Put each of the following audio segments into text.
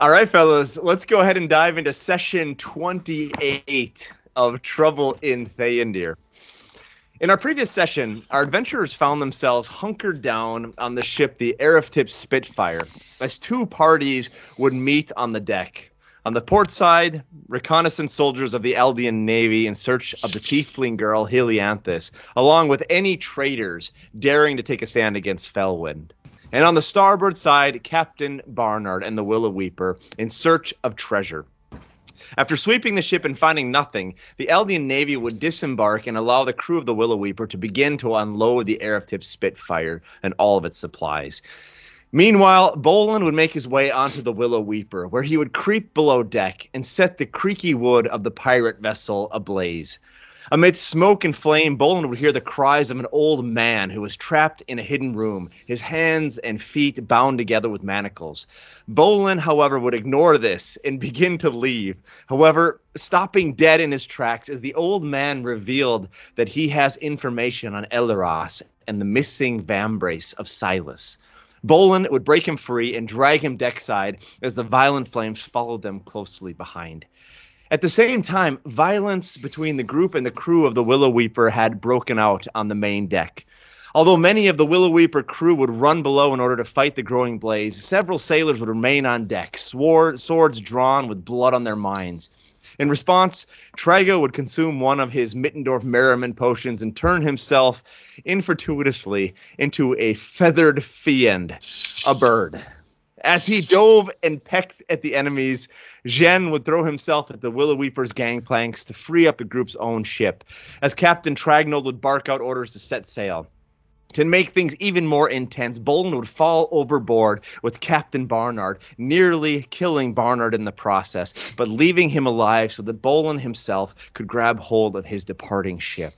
All right, fellas, let's go ahead and dive into session 28 of Trouble in Theondir. In our previous session, our adventurers found themselves hunkered down on the ship the Helianthus Spitfire as two parties would meet on the deck. On the port side, reconnaissance soldiers of the Aldaen Navy in search of the Tiefling girl Helianthus, along with any traitors daring to take a stand against Felwind. And on the starboard side, Captain Barnard and the Willow Weeper in search of treasure. After sweeping the ship and finding nothing, the Aldaen Navy would disembark and allow the crew of the Willow Weeper to begin to unload the Helianthus Spitfire and all of its supplies. Meanwhile, Bholen would make his way onto the Willow Weeper, where he would creep below deck and set the creaky wood of the pirate vessel ablaze. Amidst smoke and flame, Bholen would hear the cries of an old man who was trapped in a hidden room, his hands and feet bound together with manacles. Bholen, however, would ignore this and begin to leave. However, stopping dead in his tracks as the old man revealed that he has information on Eleros and the missing vambrace of Silas. Bholen would break him free and drag him deckside as the violent flames followed them closely behind. At the same time, violence between the group and the crew of the Willow Weeper had broken out on the main deck. Although many of the Willow Weeper crew would run below in order to fight the growing blaze, several sailors would remain on deck, swords drawn with blood on their minds. In response, Trago would consume one of his Mittendorf Merriman potions and turn himself infortuitously into a feathered fiend, a bird. As he dove and pecked at the enemies, Jen would throw himself at the Willow Weeper's gangplanks to free up the group's own ship, as Captain Tragnold would bark out orders to set sail. To make things even more intense, Bholen would fall overboard with Captain Barnard, nearly killing Barnard in the process, but leaving him alive so that Bholen himself could grab hold of his departing ship.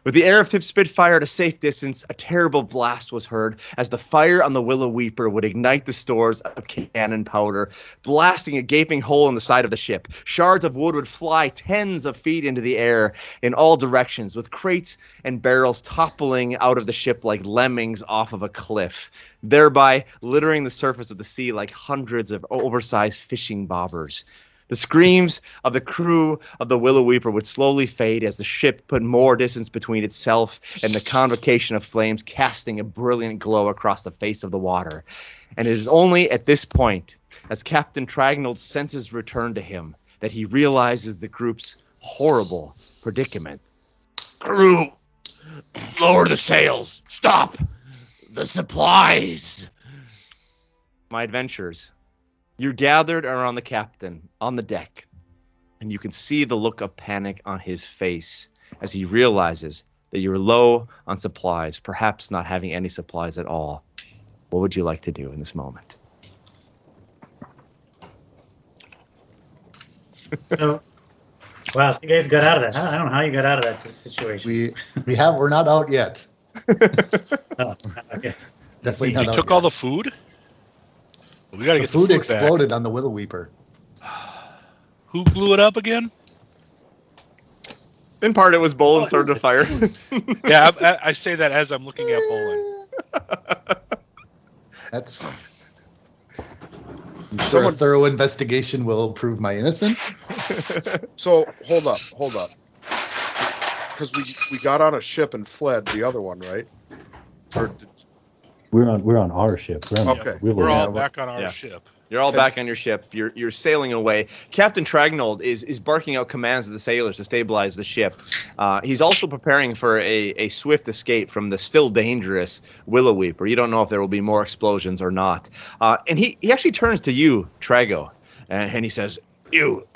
With the Helianthus Spitfire at a safe distance, a terrible blast was heard as the fire on the Willow Weeper would ignite the stores of cannon powder, blasting a gaping hole in the side of the ship. Shards of wood would fly tens of feet into the air in all directions, with crates and barrels toppling out of the ship like lemmings off of a cliff, thereby littering the surface of the sea like hundreds of oversized fishing bobbers. The screams of the crew of the Willow Weeper would slowly fade as the ship put more distance between itself and the convocation of flames, casting a brilliant glow across the face of the water. And it is only at this point, as Captain Tragnold's senses return to him, that he realizes the group's horrible predicament. Crew, lower the sails. Stop. The supplies. My adventurers. You're gathered around the captain on the deck, and you can see the look of panic on his face as he realizes that you're low on supplies, perhaps not having any supplies at all. What would you like to do in this moment? So, wow, so you guys got out of that. I don't know how you got out of that situation. We're not out yet. Oh, okay. Definitely Wait, you not took out all yet. the food? Well, we gotta The get food the food exploded back. on the Willow Weeper. Who blew it up again? In part, it was Bholen started the fire. Yeah, I say that as I'm looking at Bholen. That's. I'm sure a thorough investigation will prove my innocence. So hold up, because we got on a ship and fled the other one, right? Or did, We're on our ship. Okay. We're all Yeah, back on our yeah. ship. You're all back on your ship. You're sailing away. Captain Tragnold is barking out commands to the sailors to stabilize the ship. He's also preparing for a swift escape from the still dangerous Willow Weeper. You don't know if there will be more explosions or not. And he actually turns to you, Trago, and he says, "You,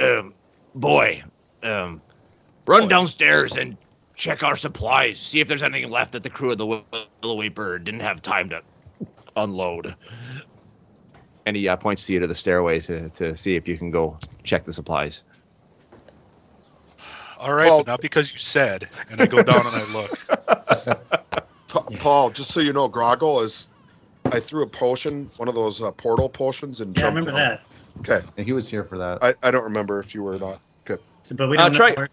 boy, run downstairs and check our supplies. See if there's anything left that the crew of the Willow Weeper didn't have time to unload." And he points to you to the stairway to see if you can go check the supplies. All right, Paul- but not because you said. And I go down and I look. Paul, just so you know, Groggle is. I threw a potion, one of those portal potions, and Yeah, I jumped remember down. that. Okay, And he was here for that. I don't remember if you were or not. Good. So, but we don't Try- know.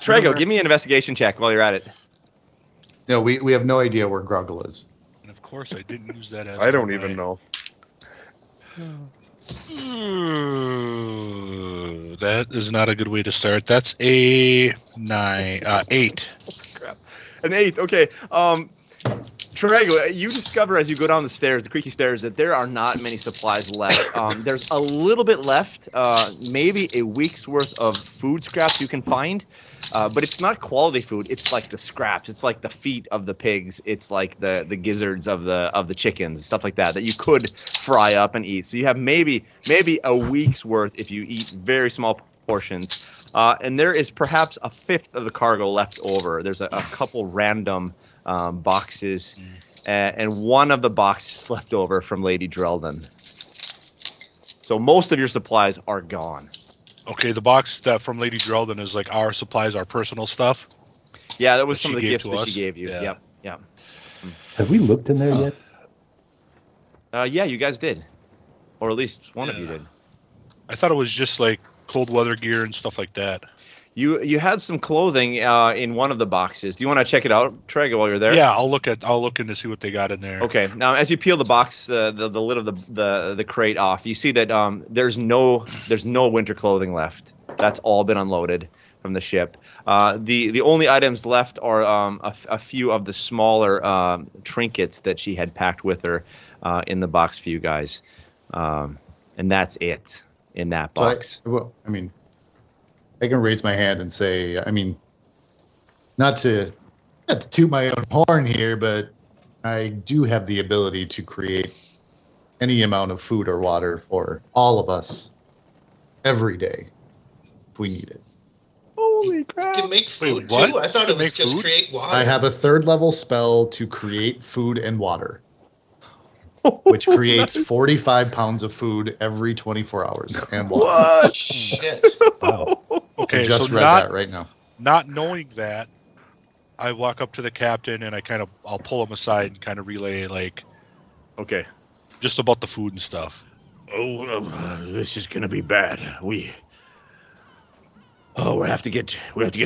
Trago, give me an investigation check while you're at it. No, we have no idea where Groggle is. And of course, I didn't use that as. I don't my- even know. That is not a good way to start. That's a 8. Crap. An 8. Okay. Trago, you discover as you go down the stairs, the creaky stairs, that there are not many supplies left. There's a little bit left, maybe a week's worth of food scraps you can find, but it's not quality food. It's like the scraps. It's like the feet of the pigs. It's like the gizzards of the chickens, stuff like that you could fry up and eat. So you have maybe a week's worth if you eat very small portions. And there is perhaps a fifth of the cargo left over. There's a couple random boxes, and one of the boxes left over from Lady Drelden. So most of your supplies are gone. Okay, the box that from Lady Drelden is like our supplies, our personal stuff. Yeah, that was some of the gave gifts to that us. she gave you. Yeah. Yep. Have we looked in there yet? Yeah, you guys did, or at least one of you did. I thought it was just like cold weather gear and stuff like that. You had some clothing in one of the boxes. Do you want to check it out, Trega, while you're there? Yeah, I'll look in to see what they got in there. Okay. Now, as you peel the box, the lid of the crate off, you see that there's no winter clothing left. That's all been unloaded from the ship. The only items left are a few of the smaller trinkets that she had packed with her in the box for you guys, and that's it in that box. I can raise my hand and say, not to toot my own horn here, but I do have the ability to create any amount of food or water for all of us every day if we need it. Holy crap! You can make food what? too. I thought it was Make just food? create water. I have a 3rd level spell to create food and water, which creates 45 pounds of food every 24 hours and water. What? Shit. Wow. Okay, I just so read that right now. Not knowing that, I walk up to the captain and I'll pull him aside and kind of relay like, Okay. just about the food and stuff. This is gonna be bad. We have to get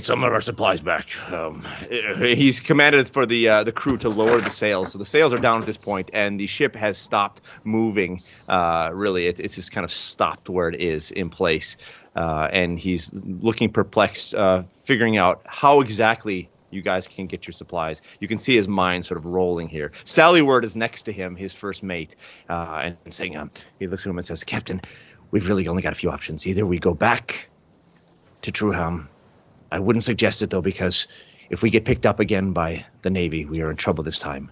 some of our supplies back. He's commanded for the crew to lower the sails. So the sails are down at this point, and the ship has stopped moving. Really, it's just kind of stopped where it is in place. And he's looking perplexed, figuring out how exactly you guys can get your supplies. You can see his mind sort of rolling here. Sallyward is next to him, his first mate, and saying, he looks at him and says, "Captain, we've really only got a few options. Either we go back to Truham. I wouldn't suggest it, though, because if we get picked up again by the Navy, we are in trouble this time.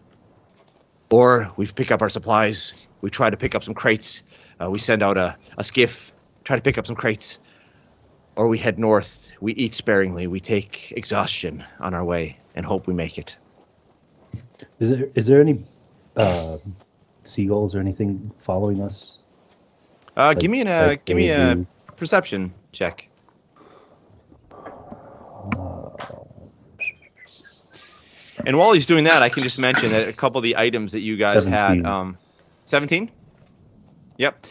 Or we pick up our supplies, we try to pick up some crates, we send out a skiff, try to pick up some crates, or we head north, we eat sparingly, we take exhaustion on our way, and hope we make it." Is there any seagulls or anything following us? Give me a perception check. And while he's doing that, I can just mention that a couple of the items that you guys 17. had. 17? Yep.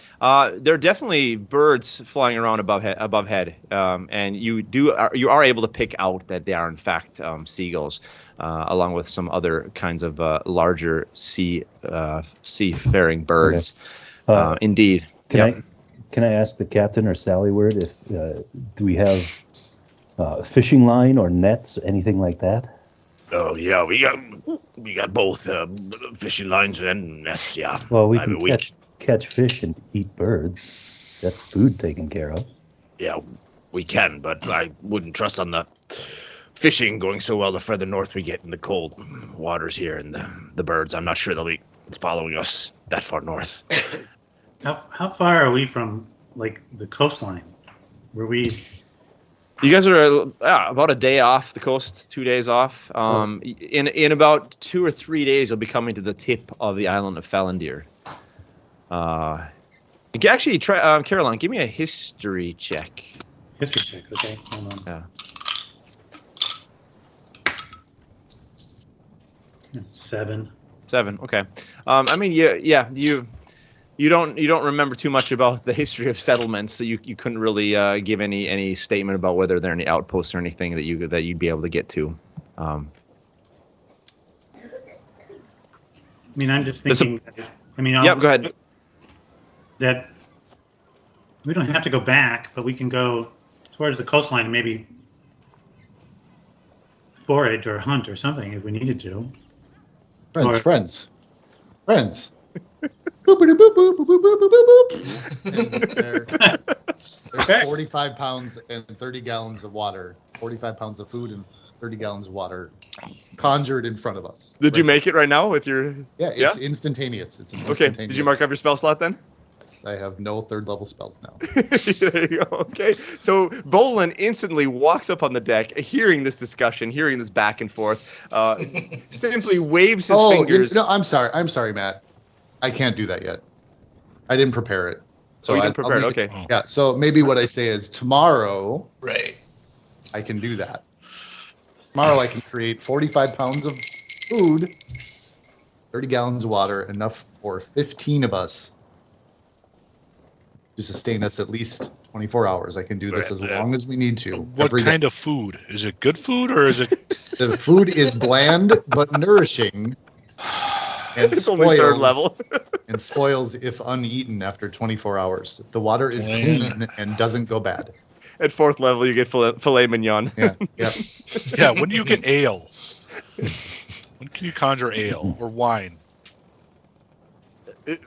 There are definitely birds flying around above head, and you are able to pick out that they are in fact seagulls, along with some other kinds of larger seafaring birds. Okay. Indeed. Can I ask the captain or Sallyward if do we have fishing line or nets, anything like that? Oh yeah, we got both fishing lines and nets. Yeah. Well, we can catch fish and eat birds. That's food taken care of. Yeah, we can, but I wouldn't trust on the fishing going so well the further north we get in the cold waters here, and the birds. I'm not sure they'll be following us that far north. How far are we from like the coastline? Were we? You guys are about a day off the coast, 2 days off. In about 2 or 3 days, you'll be coming to the tip of the island of Theondir. You can actually try, Caroline, give me a history check. History check, okay. Hold on. Yeah. 7. 7. Okay. I mean, you don't remember too much about the history of settlements, so you couldn't really give any statement about whether there are any outposts or anything that you'd be able to get to. I mean, I'm just thinking. Yep. Go ahead. That We don't have to go back, but we can go towards the coastline and maybe forage or hunt or something if we needed to. Friends. Boopity boop boop boop boop boop boop boop. There's 45 pounds and 30 gallons of water. 45 pounds of food and 30 gallons of water conjured in front of us. Did you make it right now with your... Yeah, it's instantaneous. It's Okay, instantaneous. did you mark up your spell slot then? Yes, I have no third level spells now. There you go. Okay, so Bholen instantly walks up on the deck, hearing this discussion, hearing this back and forth, simply waves his fingers. No, I'm sorry, Matt. I can't do that yet. I didn't prepare it. So you didn't prepare it, okay. Yeah, so maybe what I say is tomorrow, Right. I can do that. Tomorrow I can create 45 pounds of food, 30 gallons of water, enough for 15 of us to sustain us at least 24 hours. I can do this as long as we need to. What kind of food? Is it good food or is it? The food is bland but nourishing. And It's only third level. And spoils if uneaten after 24 hours. The water is clean and doesn't go bad. At fourth level, you get filet mignon. Yeah. Yeah. When do you get ale? When can you conjure ale or wine?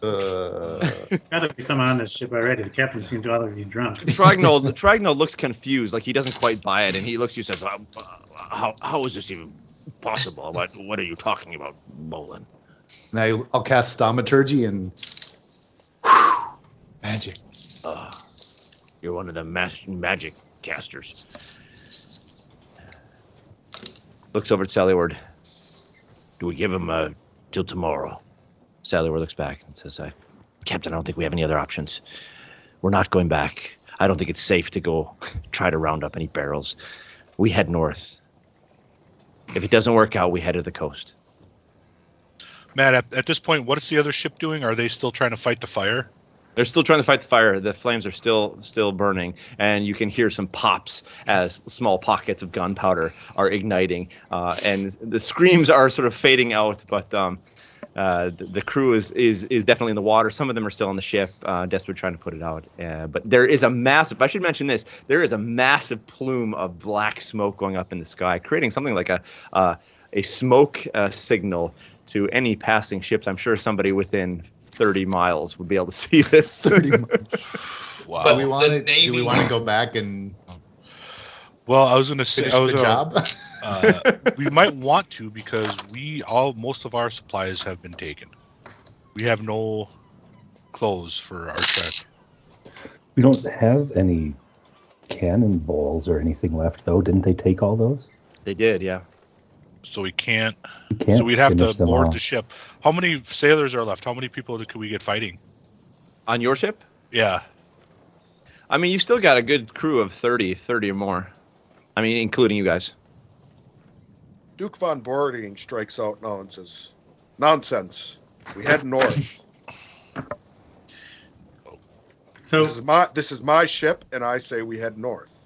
Gotta be someone on this ship already. The captain seems to already be drunk. Trignol looks confused, like he doesn't quite buy it, and he looks at you and says, How is this even possible? What are you talking about, Bholen? And I'll cast thaumaturgy and magic. You're one of the magic casters. looks over at Sallyward. Do we give him till tomorrow? Sallyward looks back and says, Captain, I don't think we have any other options. We're not going back. I don't think it's safe to go try to round up any barrels. We head north. If it doesn't work out, we head to the coast. Matt, at this point, what is the other ship doing? Are they still trying to fight the fire? They're still trying to fight the fire. The flames are still burning, and you can hear some pops as small pockets of gunpowder are igniting, and the screams are sort of fading out. But the crew is definitely in the water. Some of them are still on the ship, desperately trying to put it out. But there is a massive. I should mention this. There is a massive plume of black smoke going up in the sky, creating something like a smoke signal to any passing ships. I'm sure somebody within 30 miles would be able to see this. 30 miles. Wow. Do we want to go back and Well, I was going to say, finish the job? We might want to because most of our supplies have been taken. We have no clothes for our trek. We don't have any cannonballs or anything left, though. Didn't they take all those? They did, yeah. So we can't. So we'd have to board the ship. How many sailors are left? How many people could we get fighting? On your ship? Yeah. I mean, you still got a good crew of 30 or more. I mean, including you guys. Duke von Boarding strikes out now and says, "Nonsense. We head north. So This is my ship, and I say we head north."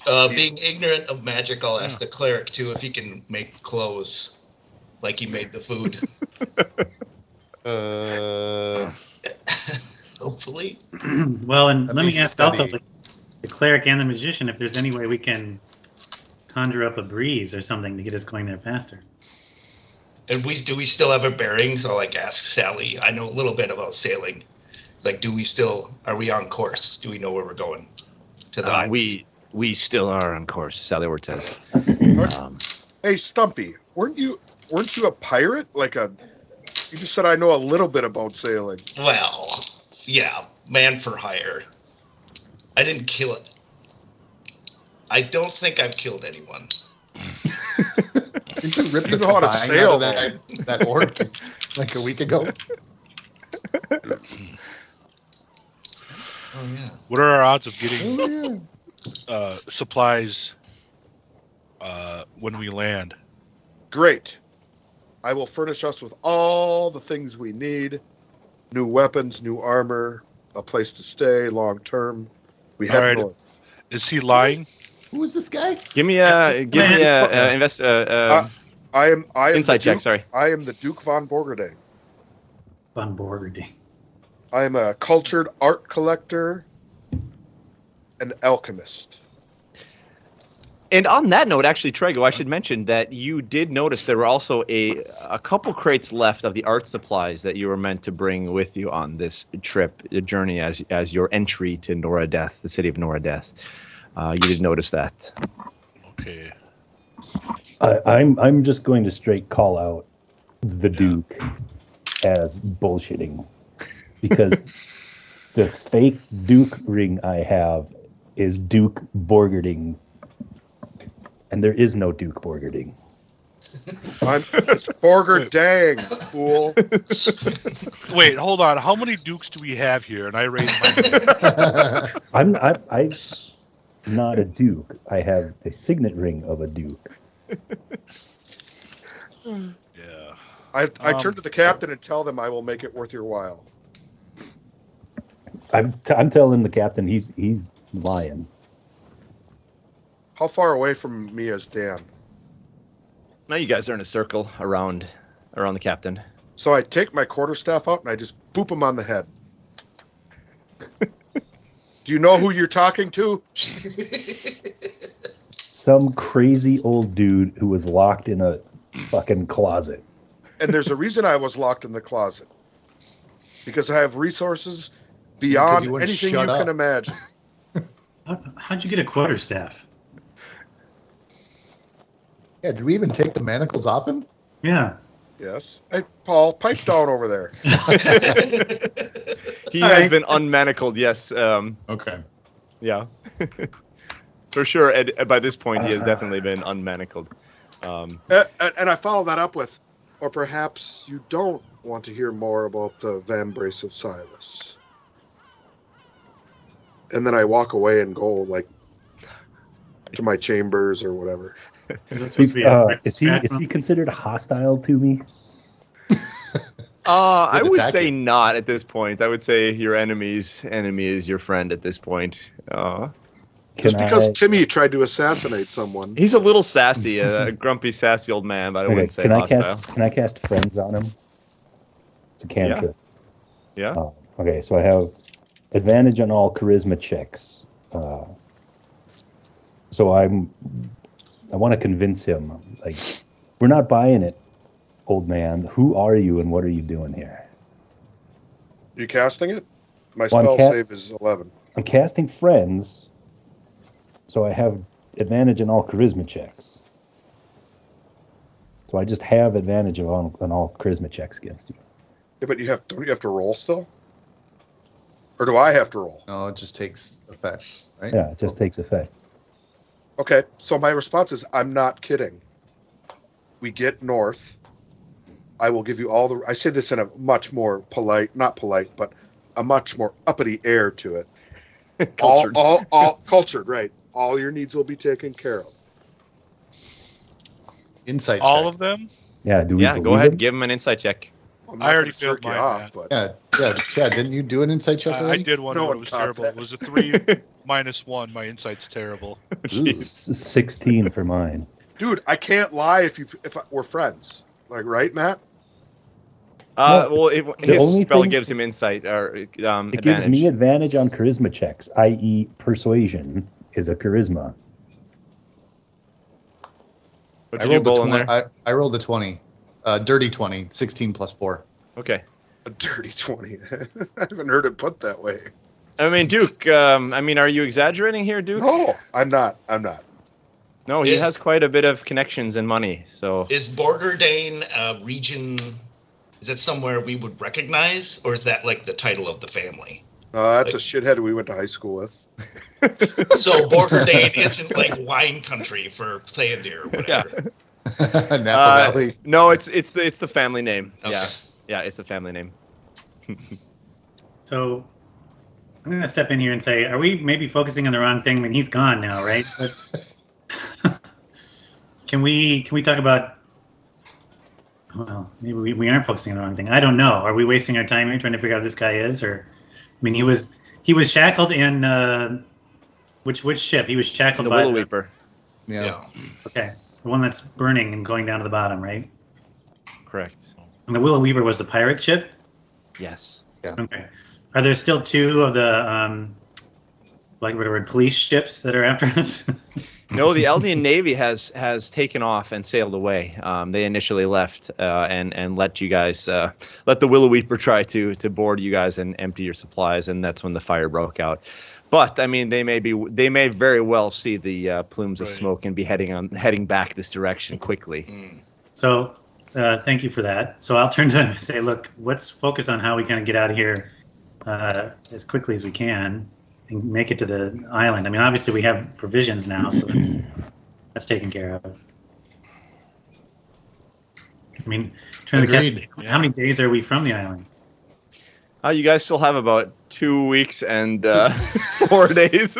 Being ignorant of magic, I'll ask the cleric too if he can make clothes like he made the food. Hopefully. well, and Let let me me ask study. also the cleric and the magician if there's any way we can conjure up a breeze or something to get us going there faster. And do we still have our bearings? I'll ask Sally. I know a little bit about sailing. It's are we on course? Do we know where we're going? To the island? We still are on course, Sallyward says. Hey, Stumpy, weren't you a pirate? You just said I know a little bit about sailing. Well, yeah, man for hire. I didn't kill it. I don't think I've killed anyone. Did you rip You the know how to spine sail, out of that orc like a week ago? Oh yeah. What are our odds of getting supplies when we land? Great. I will furnish us with all the things we need. New weapons, new armor, a place to stay long term. We head Alright. north. Is he lying? Who is this guy? Give me a I am insight the check. Duke- Sorry. I am the Duke von Borgerding. Von Borgerding. I'm a cultured art collector, an alchemist. And on that note, actually, Trego, I should mention that you did notice there were also a couple crates left of the art supplies that you were meant to bring with you on this trip, journey as your entry to Noradeth, the city of Noradeth. You did notice that. Okay. I'm just going to straight call out the Duke as bullshitting, because the fake Duke ring I have is Duke Borgerding, and there is no Duke Borgerding. It's Borger Dang, fool. Wait, hold on. How many dukes do we have here? And I raised my hand. I'm not a Duke. I have the signet ring of a Duke. Yeah. I turn to the captain and tell them I will make it worth your while. I'm telling the captain he's lying. How far away from me is Dan? Now you guys are in a circle around the captain. So I take my quarterstaff out and I just boop him on the head. Do you know who you're talking to? Some crazy old dude who was locked in a fucking closet. And there's a reason I was locked in the closet. Because I have resources beyond you wouldn't anything shut you up. can imagine. How'd you get a quarterstaff? Yeah, did we even take the manacles off him? Yeah. Yes. Hey, Paul, pipe down over there. He has been unmanacled, yes. Okay. Yeah. For sure, by this point, he has definitely been unmanacled. And I follow that up with, or perhaps you don't want to hear more about the Vambrace of Silas. And then I walk away and go, like, to my chambers or whatever. Is he considered hostile to me? I would attack say you. not at this point. I would say your enemy's enemy is your friend at this point. Just because Timmy tried to assassinate someone. He's a little sassy, a grumpy, sassy old man, but I wouldn't say hostile. Can I cast friends on him? It's a cantrip. Yeah. Okay, so I have advantage on all charisma checks. So I want to convince him, like, we're not buying it, old man. Who are you and what are you doing here? You casting it? My spell save is 11. I'm casting friends, so I have advantage on all charisma checks. So I just have advantage on all charisma checks against you. Yeah, but don't you have to roll still? Or do I have to roll? No, it just takes effect, right? Yeah, it just takes effect. Okay, so my response is, I'm not kidding. We get north. I will give you all I say this in a much more polite, not polite, but a much more uppity air to it. Cultured. all cultured, right. All your needs will be taken care of. Insight All check. of them? Yeah, do we Yeah, go believe ahead, him? give him an insight check. I'm not I already gonna jerk failed you mine, off, man. but Yeah, Chad, didn't you do an insight check I already? did one, No but one it was caught terrible. that. It was a 3 minus 1. My insight's terrible. Jeez. 16 for mine. dude, I can't lie if we're friends. Like, right, Matt? Well, his only spell thing- gives him insight or It advantage. gives me advantage on charisma checks, i.e. persuasion is a charisma. What'd I you rolled do, a Bholen, 20. there? I rolled a 20. Dirty 20. 16 plus 4. Okay. A dirty 20. I haven't heard it put that way. I mean, Duke, are you exaggerating here, Duke? No, I'm not. No, he Is- has quite a bit of connections and money, so... Is Borgerdane a region? Is it somewhere we would recognize, or is that like the title of the family? That's a shithead we went to high school with. So Borgerdane isn't like wine country for Theondir or whatever. Napa Valley. No, it's the family name. Okay. Yeah, it's the family name. So I'm going to step in here and say, are we maybe focusing on the wrong thing? I mean, he's gone now, right? But can we talk about? Well, maybe we aren't focusing on the wrong thing. I don't know. Are we wasting our time here trying to figure out who this guy is? Or, I mean, he was shackled in which ship? He was shackled The by Willow Weeper. Yeah. Okay, the one that's burning and going down to the bottom, right? Correct. And the Willow Weeper was the pirate ship. Yes. Okay. Are there still 2 of the whatever police ships that are after us? No, the Aldaen Navy has taken off and sailed away. They initially left and let you guys let the Willow Weeper try to board you guys and empty your supplies, and that's when the fire broke out. But I mean, they may very well see the plumes of smoke and be heading back this direction quickly. So, thank you for that. So I'll turn to them and say, look, let's focus on how we kind of get out of here as quickly as we can and make it to the island. I mean, obviously we have provisions now, so that's taken care of. I mean, trying to how many days are we from the island? You guys still have about 2 weeks and 4 days.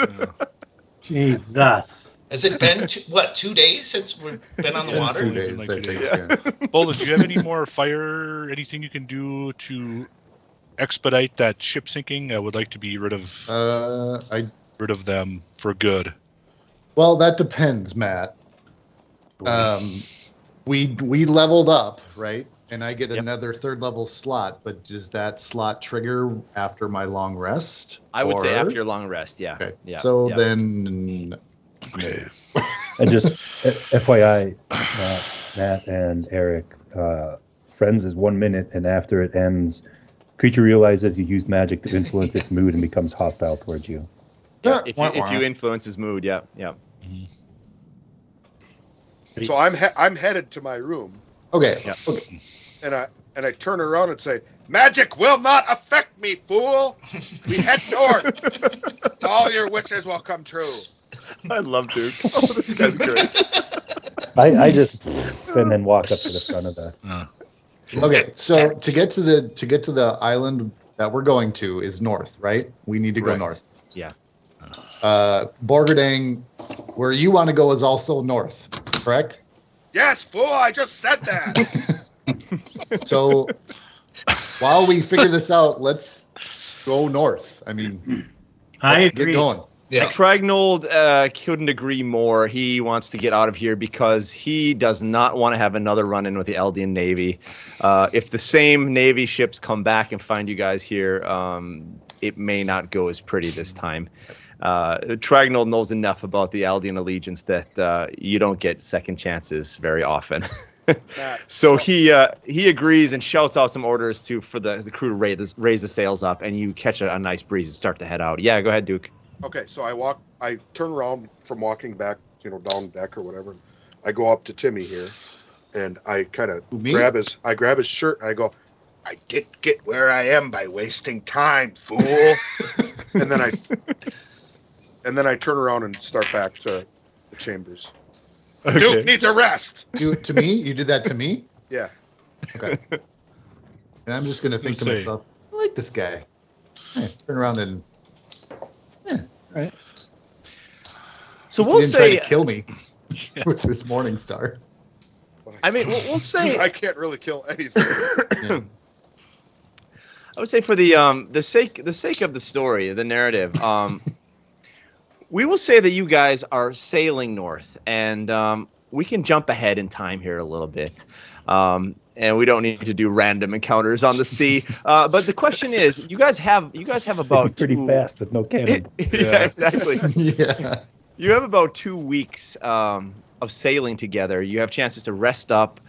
Jesus. Has it been 2 days since we've been on the water? 2 days, I think. Yeah. Bholen, do you have any more fire? Anything you can do to expedite that ship sinking? I would like to be rid of them for good. Well, that depends, Matt. We leveled up, right? And I get another 3rd level slot, but does that slot trigger after my long rest? I would say after your long rest, yeah. Okay. Yeah. So then, Okay. And just FYI, Matt and Eric, friends is 1 minute, and after it ends, creature realizes you use magic to influence its mood and becomes hostile towards you. Yeah, if you influence his mood, yeah. Mm-hmm. So I'm headed to my room. okay. Yeah. Okay. And I turn around and say, "Magic will not affect me, fool. We head north. All your wishes will come true." I love Duke. Oh, this guy's great. I just and then walk up to the front of the. Okay, so to get to the island that we're going to is north, right? We need to go north. Yeah. Borgerdang, where you want to go is also north, correct? Yes, fool. I just said that. So while we figure this out, let's go north. I mean, I let's agree. get going. Yeah. Tragnold couldn't agree more. He wants to get out of here because he does not want to have another run-in with the Aldaen Navy. If the same Navy ships come back and find you guys here, it may not go as pretty this time. Tragnold knows enough about the Aldaen allegiance that you don't get second chances very often. So he agrees and shouts out some orders for the crew to raise the sails up, and you catch a nice breeze and start to head out. Yeah, go ahead, Duke. Okay, so I turn around from walking back, down deck or whatever. I go up to Timmy here, and I kind of grab his shirt. And I go, "I didn't get where I am by wasting time, fool." and then I turn around and start back to the chambers. Okay. Duke needs a rest. To me? You did that to me? Yeah. Okay. And I'm just gonna think to myself, I like this guy. Hey, turn around and all right. So we'll say try to kill me with this morning star. I mean, we'll say I can't really kill anything. Yeah. I would say for the sake of the story, the narrative, we will say that you guys are sailing north, and we can jump ahead in time here a little bit. And we don't need to do random encounters on the sea. But the question is, you guys have about pretty fast with no cannon. Yeah, exactly. Yeah. You have about 2 weeks of sailing together. You have chances to rest up.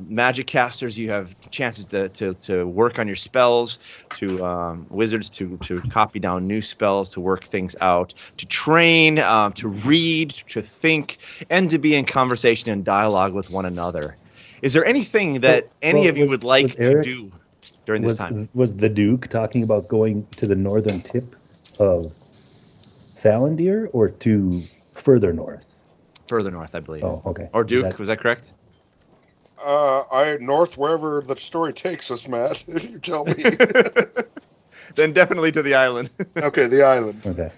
Magic casters, you have chances to work on your spells. To wizards, to copy down new spells, to work things out, to train, to read, to think, and to be in conversation and dialogue with one another. Is there anything that any of you would like to do during this time? Was the Duke talking about going to the northern tip of Theondir or to further north? Further north, I believe. Oh, okay. Or Duke, was that correct? North, wherever the story takes us, Matt. You tell me. Then definitely to the island. Okay, the island. Okay.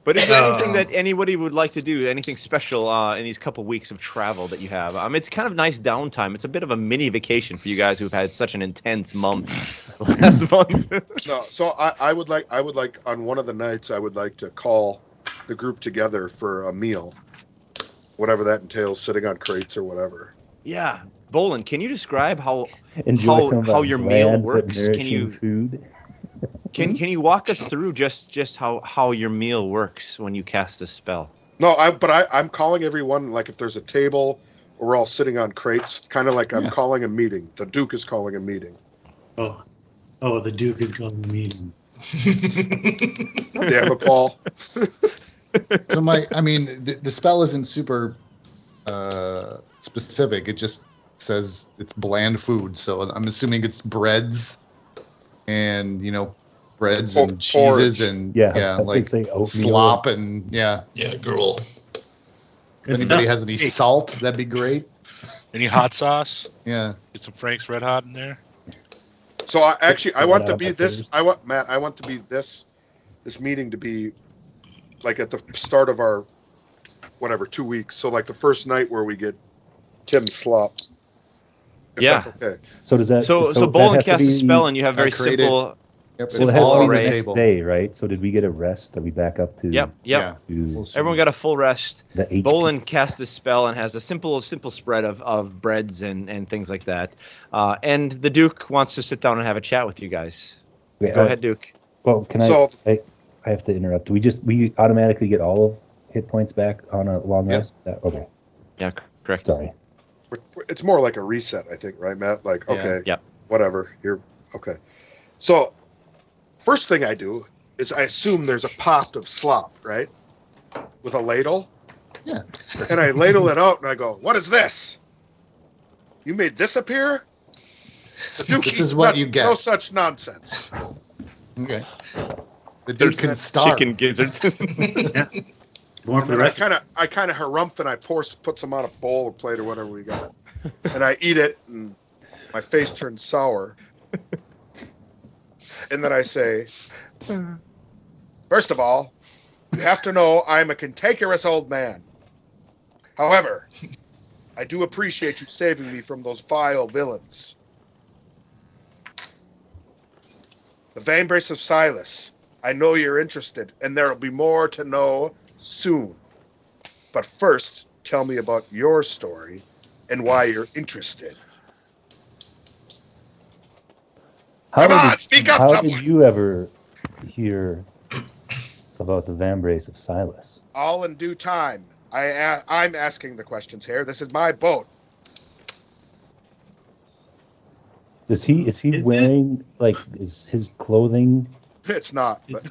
But is there anything that anybody would like to do? Anything special in these couple weeks of travel that you have? It's kind of nice downtime. It's a bit of a mini vacation for you guys who've had such an intense month last month. No, so I would like on one of the nights I would like to call the group together for a meal, whatever that entails, sitting on crates or whatever. Yeah, Bholen, can you describe how Enjoy some of how that your meal bland but works. Can nourishing you food? can you walk us through just how your meal works when you cast a spell? No, I'm calling everyone, like if there's a table or we're all sitting on crates, kind of like I'm calling a meeting. The Duke is calling a meeting. Oh, the Duke is calling the meeting. Damn it, Paul. So the spell isn't super specific. It just says it's bland food. So I'm assuming it's breads and breads and cheeses and like say oatmeal. Slop and gruel. If anybody has any salt, that'd be great. Any hot sauce? Yeah. Get some Frank's Red Hot in there. So I want to be this. I want to be this meeting to be like at the start of our 2 weeks. So like the first night where we get Tim's slop. That's okay. So does that? So Bholen casts a spell, and you have very simple. Yep, well, it has to be the next day, right? So did we get a rest? Are we back up to? Yep. Yeah. Everyone got a full rest. Bholen casts this spell and has a simple spread of breads and things like that. And the Duke wants to sit down and have a chat with you guys. Go ahead, Duke. Well, can I have to interrupt. We automatically get all of hit points back on a long rest? Okay. Yeah, correct. Sorry. It's more like a reset, I think, right, Matt? Like, okay, Yep. Whatever. You're okay. So, first thing I do is I assume there's a pot of slop, right? With a ladle. Yeah. And I ladle it out and I go, "What is this? You made this appear?" The Duke this is what you get. No such nonsense. Okay. The Duke can starve. Chicken gizzards. Yeah. More for the rest. I kind of harumph and I put some on a bowl or plate or whatever we got, and I eat it and my face turns sour. And then I say, "First of all, you have to know I'm a cantankerous old man. However, I do appreciate you saving me from those vile villains. The Vambrace of Silas. I know you're interested, and there will be more to know soon. But first, tell me about your story and why you're interested." Speak up, How someone. did you ever hear about the Vambrace of Silas? All in due time. I'm asking the questions here. This is my boat. Is he wearing is his clothing? It's not. But.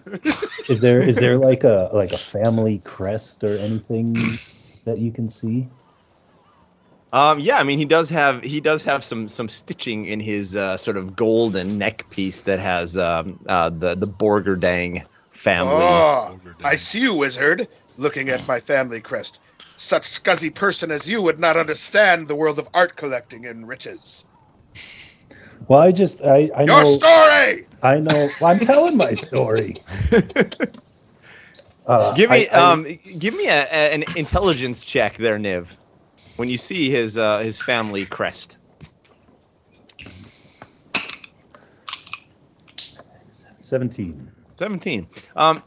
Is there like a family crest or anything that you can see? Yeah, I mean he does have some stitching in his sort of golden neck piece that has the Borgerdang family. Oh, I see you, wizard, looking at my family crest. Such scuzzy person as you would not understand the world of art collecting and riches. Well, I know your story. I know. I'm telling my story. Give me an intelligence check there, Niv. When you see his family crest. 17.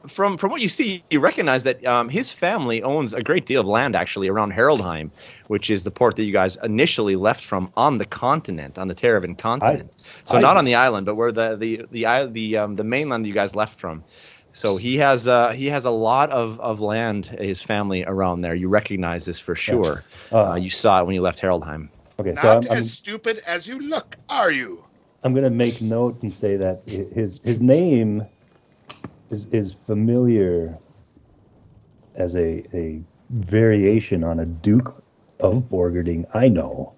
From what you see, you recognize that his family owns a great deal of land actually around Haroldheim, which is the port that you guys initially left from on the continent, on the Terravan continent. Not on the island, but where the mainland that you guys left from. So he has a lot of land, his family around there. You recognize this for sure. You saw it when you left Haroldheim. Okay, Not as stupid as you look, are you? I'm going to make note and say that his name is familiar as a variation on a Duke of Borgerding. I know.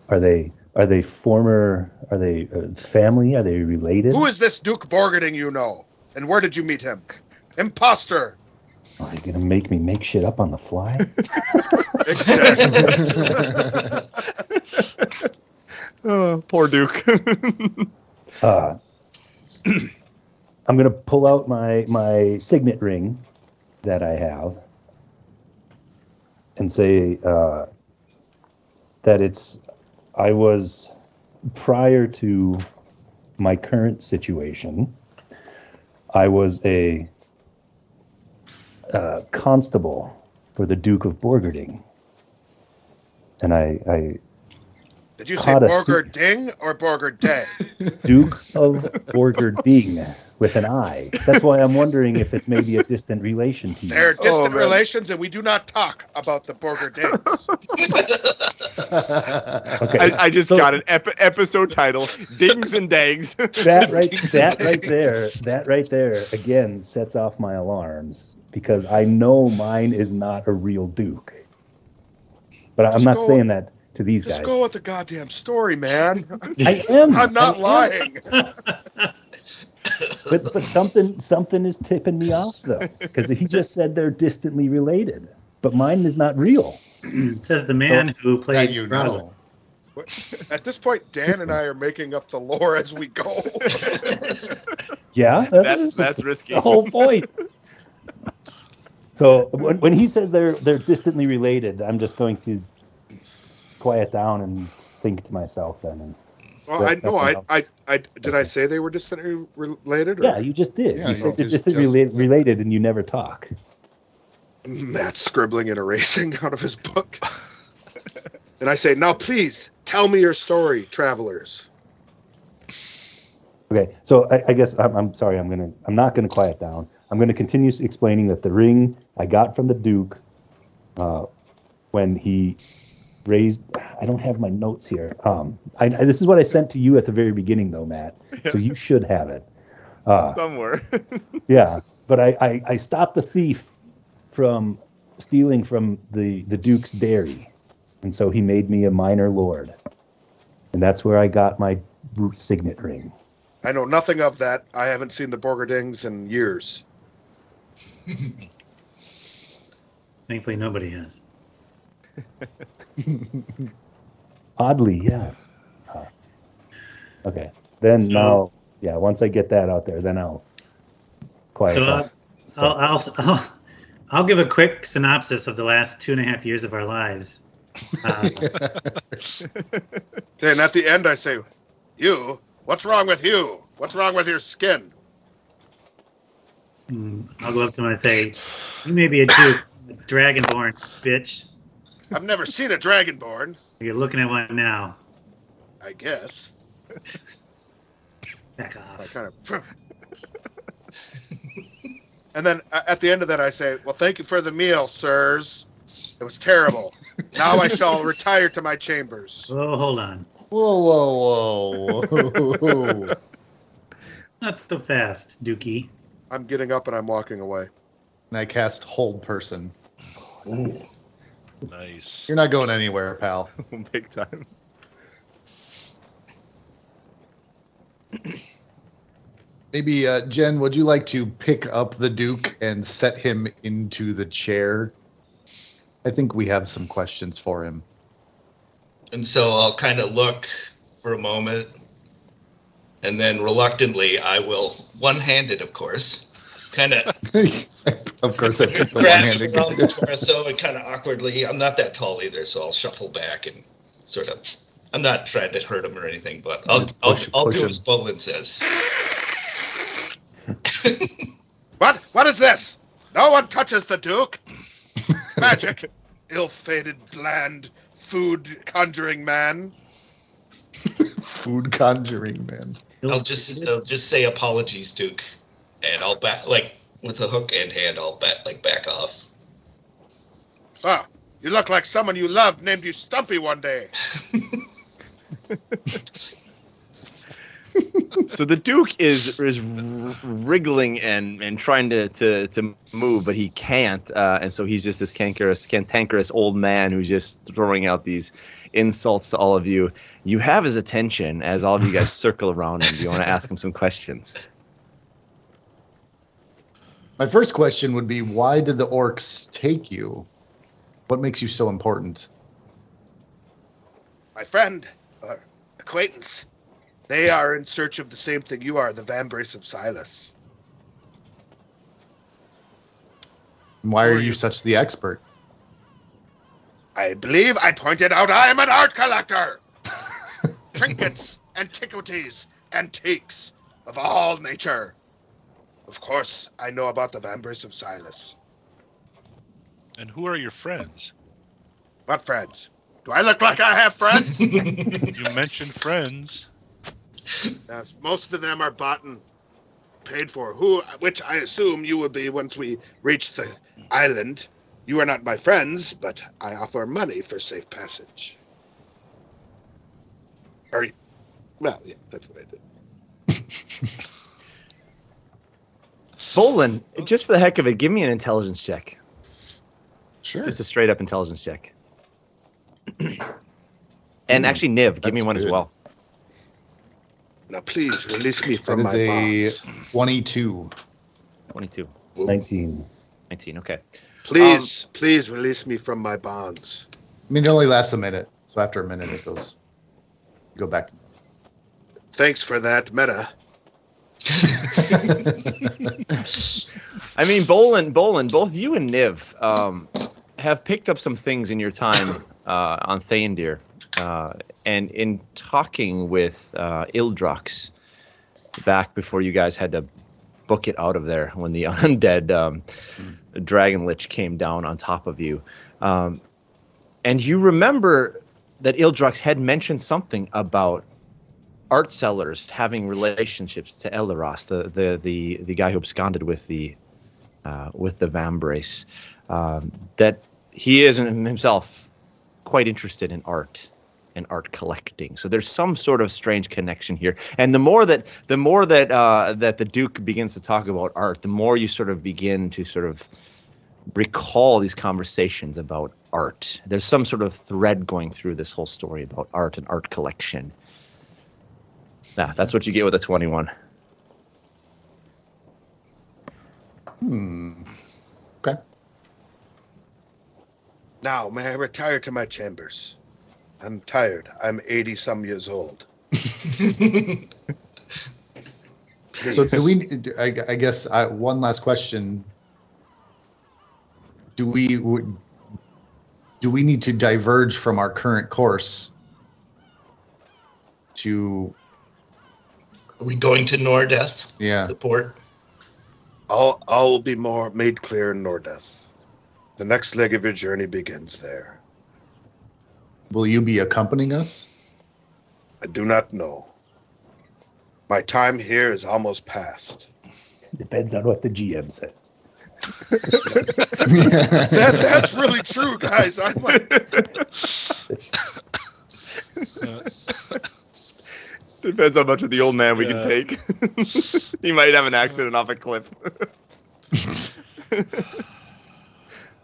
Are they family? Are they related? Who is this Duke Borgerding you know? And where did you meet him? Imposter! Are you going to make me make shit up on the fly? Exactly. Oh, poor Duke. I'm going to pull out my signet ring that I have and say that I was, prior to my current situation, I was a constable for the Duke of Borgerding, and I Did you say Borger Ding or Borger Day? Duke of Borger Ding with an I. That's why I'm wondering if it's maybe a distant relation to you. They're distant relations, and we do not talk about the Borger Dings. Okay. I just got an episode title: Dings and Dangs. That right there again sets off my alarms because I know mine is not a real Duke. But I'm not saying that to these guys. Just go with the goddamn story, man. I am. I'm not lying. But something is tipping me off though, because he just said they're distantly related, but mine is not real. It says the man who played Bravo. At this point, Dan and I are making up the lore as we go. Yeah, that's risky. The whole point. So when he says they're distantly related, I'm just going to quiet down and think to myself then. And did I say they were distantly related? Or? Yeah, you just did. Yeah, you said they're distantly related, and you never talk. Matt's scribbling and erasing out of his book. And I say, now please tell me your story, travelers. Okay, so I guess I'm sorry. I'm not gonna quiet down. I'm gonna continue explaining that the ring I got from the Duke when he raised. I don't have my notes here. This is what I sent to you at the very beginning, though, Matt. Yeah. So you should have it somewhere. Yeah, but I stopped the thief from stealing from the Duke's dairy, and so he made me a minor lord, and that's where I got my signet ring. I know nothing of that. I haven't seen the Borgerdings in years. Thankfully, nobody has. Oddly, yes. Okay. Then now, yeah. Once I get that out there, then I'll quiet down. I'll give a quick synopsis of the last 2.5 years of our lives. Okay, and at the end I say, "You, what's wrong with you? What's wrong with your skin?" I'll go up to him and say, "You may be a Duke, dragonborn, bitch. I've never seen a dragonborn." You're looking at one now. I guess. Back off. I kind of. And then at the end of that, I say, "Well, thank you for the meal, sirs. It was terrible. Now I shall retire to my chambers." Oh, hold on. Whoa. Not so fast, Dookie. I'm getting up and I'm walking away. And I cast Hold Person. Nice. You're not going anywhere, pal. Big time. Maybe, Jen, would you like to pick up the Duke and set him into the chair? I think we have some questions for him. And so I'll kind of look for a moment, and then reluctantly I will, one-handed, of course, kind of... Of course, I picked the one-handed around the torso and kind of awkwardly. I'm not that tall either, so I'll shuffle back and sort of... I'm not trying to hurt him or anything, but I'll do as Bholen says. What is this? No one touches the Duke. Magic, ill-fated, bland, food-conjuring man. Food-conjuring man. I'll just say apologies, Duke, and I'll back with a hook and hand. I'll back off. Ah, you look like someone you loved named you Stumpy one day. So the Duke is wriggling and trying to move, but he can't, and so he's just this cantankerous old man who's just throwing out these insults to all of you. You have his attention as all of you guys circle around him. Do you want to ask him some questions? My first question would be, why did the orcs take you? What makes you so important? My friend, or acquaintance, they are in search of the same thing you are, the Vambrace of Silas. Why are you such the expert? I believe I pointed out I am an art collector. Trinkets, antiquities, antiques of all nature. Of course, I know about the Vambrace of Silas. And who are your friends? What friends? Do I look like I have friends? You mentioned friends. Yes, most of them are bought and paid for. Which I assume you will be once we reach the island. You are not my friends, but I offer money for safe passage. Well, yeah, that's what I did. Bholen, just for the heck of it, give me an intelligence check. Sure. Just a straight up intelligence check. And actually, Niv, give me one as well. Now, please release me from That my is bonds. a 22. 22. 19. 19, okay. Please release me from my bonds. I mean, it only lasts a minute. So after a minute, it goes. Go back. Thanks for that, Meta. I mean, Bholen, both you and Niv have picked up some things in your time on Theondir. And in talking with Ildrox back before you guys had to book it out of there when the undead dragon lich came down on top of you. And you remember that Ildrox had mentioned something about art sellers having relationships to Elderos, the guy who absconded with the Vambrace, that he is himself quite interested in art and art collecting. So there's some sort of strange connection here. And the more that the Duke begins to talk about art, the more you sort of begin to sort of recall these conversations about art. There's some sort of thread going through this whole story about art and art collection. Nah, that's what you get with a 21. Okay. Now, may I retire to my chambers? I'm tired. I'm 80-some years old. So do we? I guess one last question. Do we need to diverge from our current course to? Are we going to Nordeth? Yeah. The port? All will be more made clear in Nordeth. The next leg of your journey begins there. Will you be accompanying us? I do not know. My time here is almost past. Depends on what the GM says. That's really true, guys. I'm like, Depends how much of the old man we can take. He might have an accident off a cliff.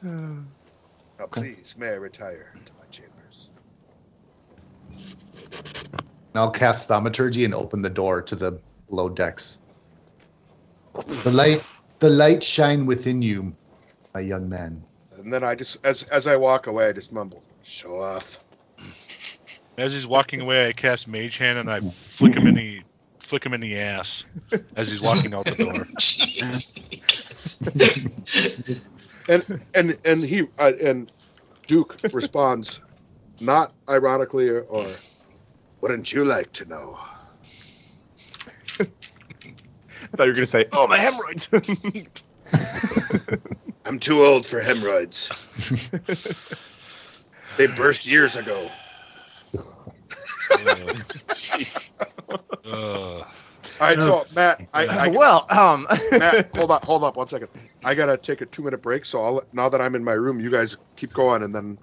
now, please, may I retire to my chambers? I'll cast Thaumaturgy and open the door to the below decks. The light shine within you, my young man. And then I just, as I walk away, I just mumble, "Show off." As he's walking away, I cast Mage Hand and I flick him in the ass as he's walking out the door. and Duke responds, not ironically or wouldn't you like to know? I thought you were going to say, "Oh, my hemorrhoids." I'm too old for hemorrhoids. They burst years ago. All right, so Matt, Matt, hold up 1 second. I gotta take a 2-minute break. So now that I'm in my room, you guys keep going, and then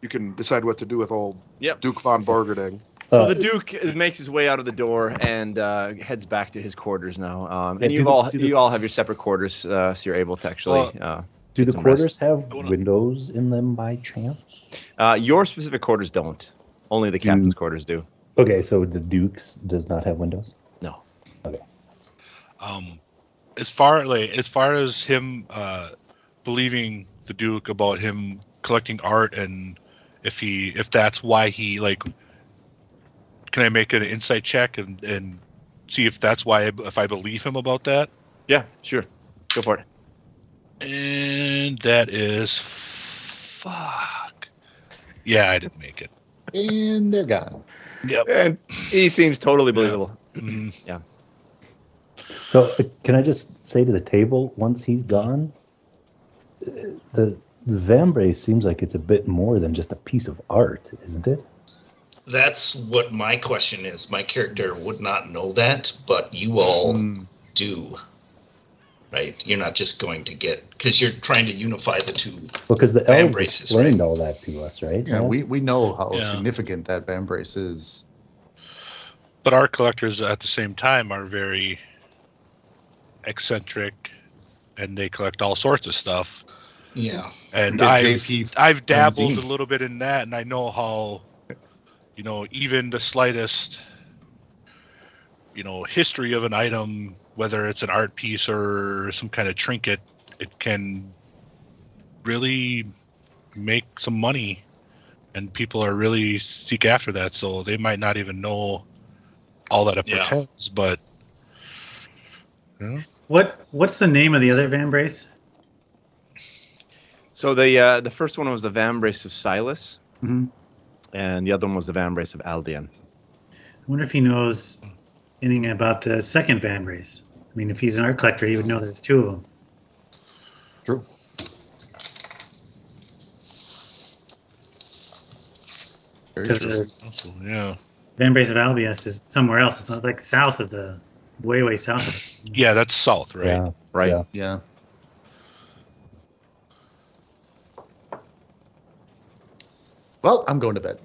you can decide what to do with old Duke von Borgerding. So the Duke makes his way out of the door and heads back to his quarters now. And you all have your separate quarters, so you're able to actually. Do the quarters have windows in them by chance? Your specific quarters don't. Only the captain's quarters do. Okay, so the Duke's does not have windows? No. Okay. As far as him believing the Duke about him collecting art, and if that's why he can I make an insight check and see if that's why if I believe him about that? Yeah, sure. Go for it. And that is fuck. Yeah, I didn't make it. And they're gone. Yep. And he seems totally believable. Yeah. So can I just say to the table, once he's gone, the the vambrace seems like it's a bit more than just a piece of art, isn't it? That's what my question is. My character would not know that, but you all do. Right? You're not just going to get... Because you're trying to unify the two Because the elves vambraces, explained right? all that to us, right? Yeah, we know how Yeah. significant that vambrace is. But art collectors at the same time are very eccentric, and they collect all sorts of stuff. Yeah. And Get I've JP dabbled Benzine. a little bit in that, and I know how, even the slightest, history of an item, whether it's an art piece or some kind of trinket, it can really make some money, and people are really seek after that. So they might not even know all that it portends, but What's the name of the other vambrace? So the first one was the vambrace of Silas, Mm-hmm. and the other one was the vambrace of Aldaen. I wonder if he knows anything about the second vambrace. I mean, if he's an art collector, he would know there's two of them. True. Very Because true. the yeah. vambrace of Albius is somewhere else. It's not like south of the, way south of it. Yeah, that's south, right? Yeah. Right. Yeah. Yeah. Well, I'm going to bed.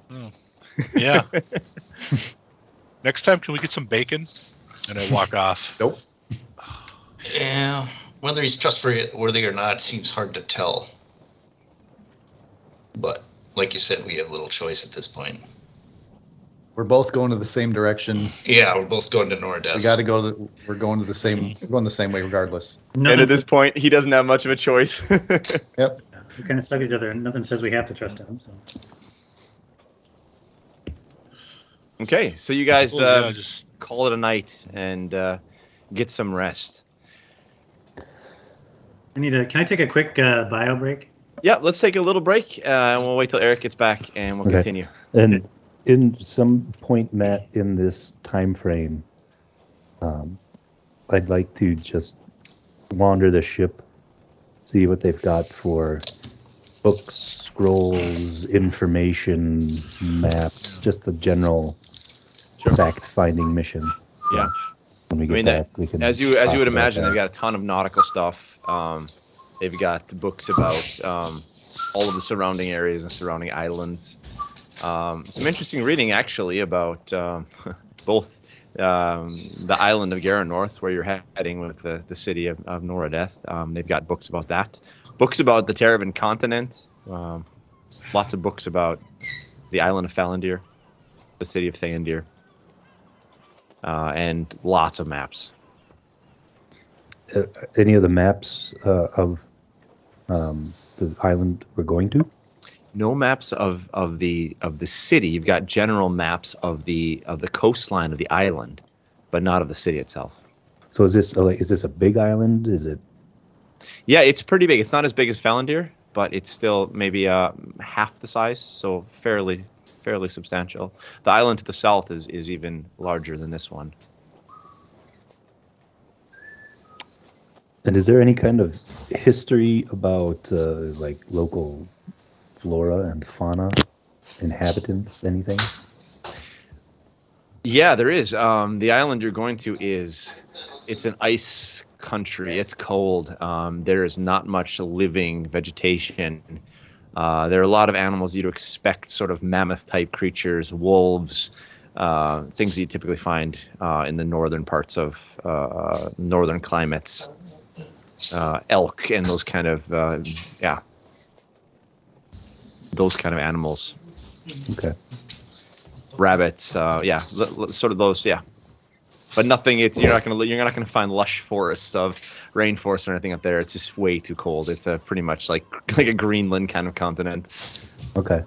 Yeah. Next time, can we get some bacon? And I walk off. Nope. Yeah. Whether he's trustworthy or not seems hard to tell. But like you said, we have little choice at this point. We're both going to the same direction. Yeah, we're both going to Noradeth. We got to go. We're going to the same. We're going the same way, regardless. And at this point, he doesn't have much of a choice. Yep. We kind of stuck each other, and nothing says we have to trust him. So Okay, so you guys just call it a night and get some rest. Can I take a quick bio break? Yeah, let's take a little break, and we'll wait till Eric gets back, and we'll Okay. continue. And in some point, Matt, in this time frame, I'd like to just wander the ship, see what they've got for books, scrolls, information, maps, just the general fact-finding mission. So Yeah. when we get I mean, back, we can. As you talk would about imagine, that. they've got a ton of nautical stuff. They've got books about all of the surrounding areas and surrounding islands. Some interesting reading, actually, about both the island of Garanorth, where you're heading with the city of Noradeth. They've got books about that. Books about the Terravan continent. Lots of books about the island of Falandir, the city of Theondir. And lots of maps. Any of the maps of the island we're going to? No maps of the city. You've got general maps of the coastline of the island, but not of the city itself. So is this a big island? Is it? Yeah, it's pretty big. It's not as big as Falandir, but it's still maybe half the size, so fairly substantial. The island to the south is even larger than this one. And is there any kind of history about like local flora and fauna, inhabitants, anything? Yeah, there is. The island you're going to it's an ice country. It's cold. There is not much living vegetation. There are a lot of animals you'd expect, sort of mammoth-type creatures, wolves, things that you typically find in the northern parts of northern climates. Elk and those kind of those kind of animals. Okay. Rabbits, sort of those, but nothing. You're not gonna find lush forests of rainforest or anything up there. It's just way too cold. It's pretty much like a Greenland kind of continent. Okay.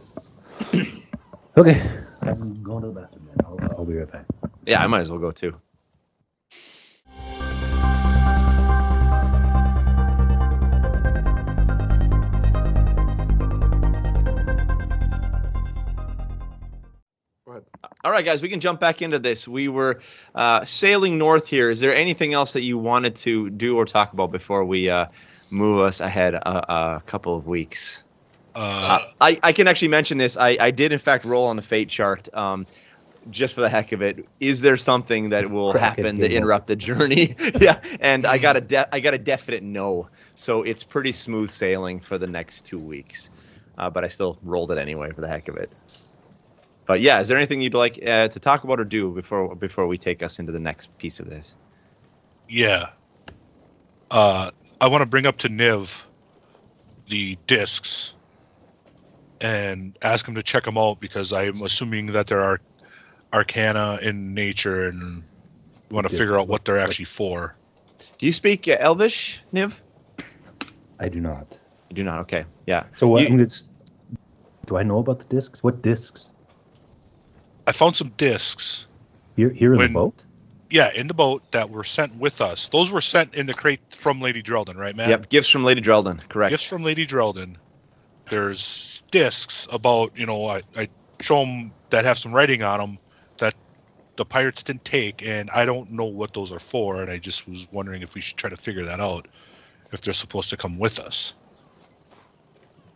Okay. I'm going to the bathroom then. I'll be right back. Yeah, I might as well go too. All right, guys, we can jump back into this. We were sailing north here. Is there anything else that you wanted to do or talk about before we move us ahead a couple of weeks? I can actually mention this. I did in fact roll on the fate chart, just for the heck of it. Is there something that will happen to interrupt the journey? Yeah, and I got a definite no. So it's pretty smooth sailing for the next 2 weeks. But I still rolled it anyway for the heck of it. But yeah, is there anything you'd like to talk about or do before we take us into the next piece of this? Yeah. I want to bring up to Niv the discs and ask him to check them out, because I'm assuming that there are arcana in nature, and want to figure out what they're actually for. Do you speak Elvish, Niv? I do not. You do not. Okay. Yeah. So what? Do I know about the discs? What discs? I found some discs. Here in the boat? Yeah, in the boat that were sent with us. Those were sent in the crate from Lady Drelden, right, Matt? Yep, gifts from Lady Drelden, correct. Gifts from Lady Drelden. There's discs about, I show them that have some writing on them that the pirates didn't take, and I don't know what those are for, and I just was wondering if we should try to figure that out, if they're supposed to come with us.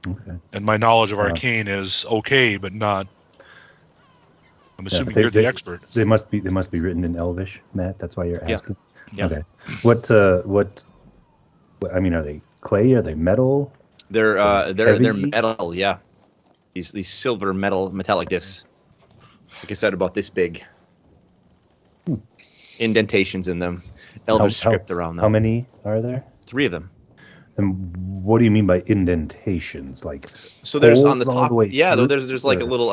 Okay. And my knowledge of arcane is okay, but not. I'm assuming you're the expert. They must be written in Elvish, Matt. That's why you're asking. Yeah. Okay. What? I mean, are they clay? Are they metal? They're metal. Yeah. These silver metallic discs. Like I said, about this big. Indentations in them. Elvish script around them. How many are there? 3 of them. And what do you mean by indentations? Like, so there's on the top. Yeah, there's like a little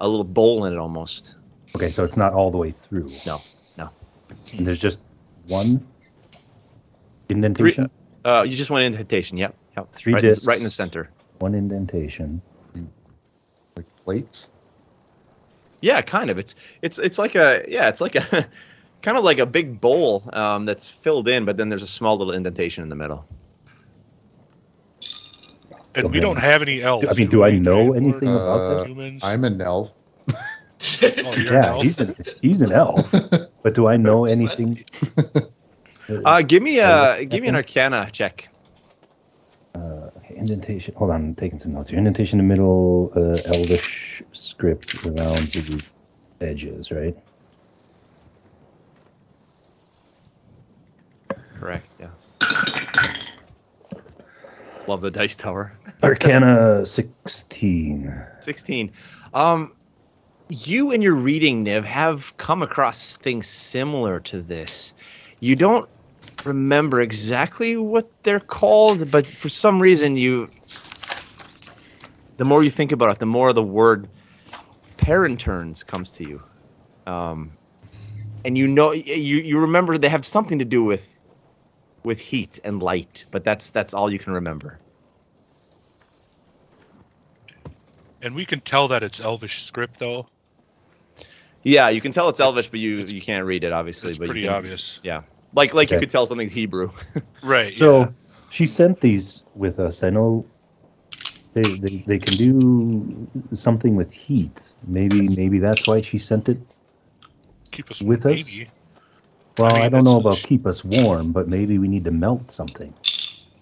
a little bowl in it almost. Okay, so it's not all the way through. No. And there's just one indentation. You just one indentation. Yep. 3 discs, right in the center. One indentation. Like plates. Yeah, kind of. It's like a kind of like a big bowl that's filled in, but then there's a small little indentation in the middle. And we don't have any elves. Do I know anything about that? Humans? I'm an elf. Oh, you're an elf? he's an elf. But do I know anything? Give me an Arcana check. Indentation. Hold on, I'm taking some notes here. Indentation in the middle, Elvish script around the edges, right? Correct. Yeah. Love the dice tower. Arcana 16. 16. You and your reading, Niv, have come across things similar to this. You don't remember exactly what they're called, but for some reason the more you think about it, the more the word parenturns comes to you. And you remember they have something to do with heat and light, but that's all you can remember. And we can tell that it's Elvish script, though. Yeah, you can tell it's Elvish, but you can't read it, obviously. It's but pretty obvious. Yeah, like okay. You could tell something's Hebrew. Right. So she sent these with us. I know they can do something with heat. Maybe that's why she sent it. Keep us with maybe. us. Well, I don't know about keep us warm, but maybe we need to melt something.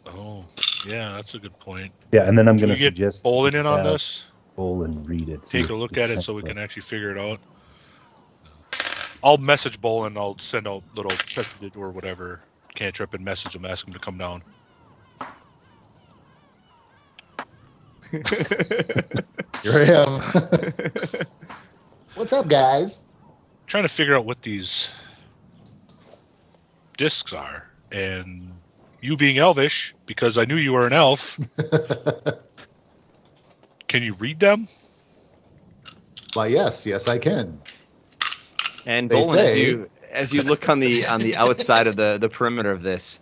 Oh, yeah, that's a good point. Yeah, and then I'm going to suggest Bholen in on this. Bholen read it. Take a look at it so we can actually figure it out. I'll message Bholen. I'll send out little message or whatever cantrip and message him, ask him to come down. Here I am. What's up, guys? Trying to figure out what these discs are, and you being Elvish, because I knew you were an elf. Can you read them? Why, yes, I can. And Bholen, as you look on the outside of the perimeter of this,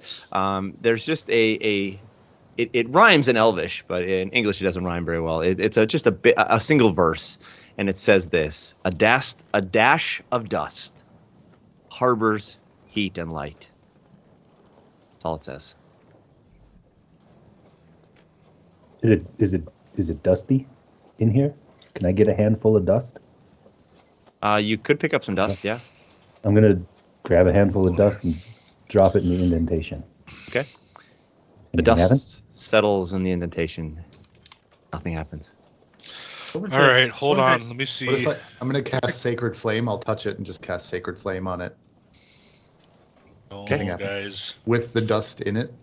there's just it rhymes in Elvish, but in English it doesn't rhyme very well. It's just a single verse, and it says this: a dash of dust harbors heat and light. That's all it says. Is it dusty in here? Can I get a handful of dust? You could pick up some dust, yeah. I'm going to grab a handful of dust and drop it in the indentation. Okay. The dust settles in the indentation. Nothing happens. All right, hold on. Let me see. What if I'm going to cast Sacred Flame? I'll touch it and just cast Sacred Flame on it. Okay, guys. With the dust in it?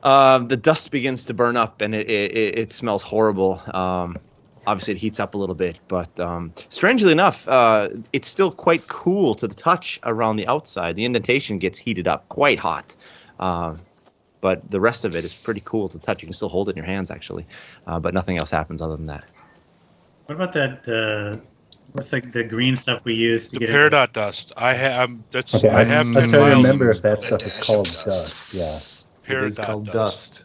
The dust begins to burn up, and it smells horrible. Obviously, it heats up a little bit, but strangely enough, it's still quite cool to the touch around the outside. The indentation gets heated up, quite hot. But the rest of it is pretty cool to the touch. You can still hold it in your hands, actually. But nothing else happens other than that. What about that? What's like the green stuff we use to The get peridot dust. I have. That's. Okay, I have. I was trying to files. remember if that stuff is dash called of dust. Yeah. It is called dust.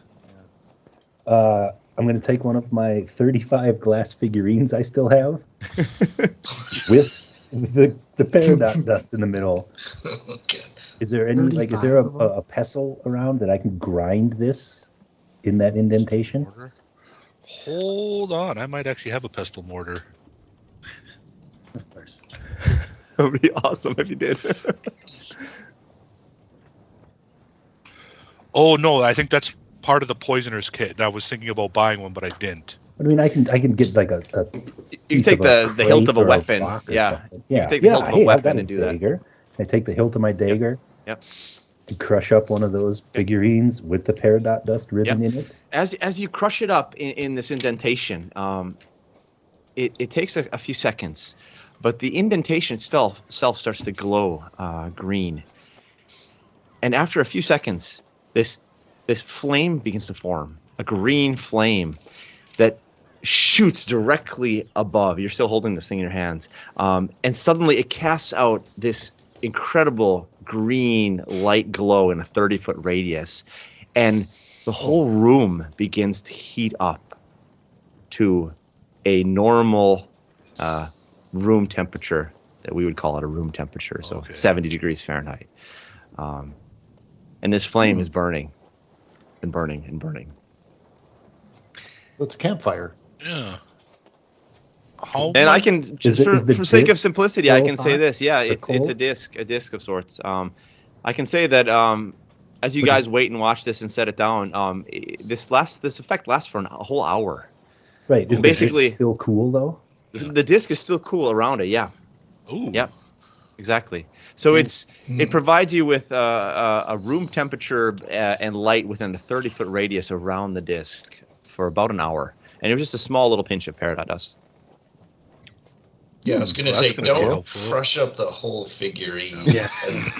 I'm going to take one of my 35 glass figurines I still have with the peridot dust in the middle. Okay. Is there any, like, is there a pestle around that I can grind this in that indentation? Mortar. Hold on, I might actually have a pestle mortar. Of course. That would be awesome if you did. Oh no, I think that's part of the poisoner's kit. And I was thinking about buying one, but I didn't. I mean, I can get like a You can take the hilt of a weapon. Yeah. Yeah. can take the hilt of a I've weapon got and do that. dagger. I take the hilt of my dagger. Yep. And crush up one of those figurines with the peridot dust written in it. As you crush it up in this indentation, it takes a few seconds, but the indentation itself starts to glow green. And after a few seconds, this flame begins to form, a green flame that shoots directly above. You're still holding this thing in your hands. And suddenly it casts out this incredible green light glow in a 30-foot radius. And the whole room begins to heat up to a normal room temperature that we would call it a room temperature. So 70 degrees Fahrenheit. And this flame is burning and burning and burning. Well, it's a campfire. Yeah. And I can, just for sake of simplicity, I can say this. Yeah, it's a disc of sorts. I can say that as you guys wait and watch this and set it down, this effect lasts for a whole hour. Right. Is basically the disc still cool though? The disc is still cool around it. Yeah. Ooh. Yep. Exactly. So it provides you with a room temperature and light within the 30-foot radius around the disc for about an hour, and it was just a small little pinch of peridot dust. Yeah, I was gonna say, don't crush up the whole figurine. Yeah.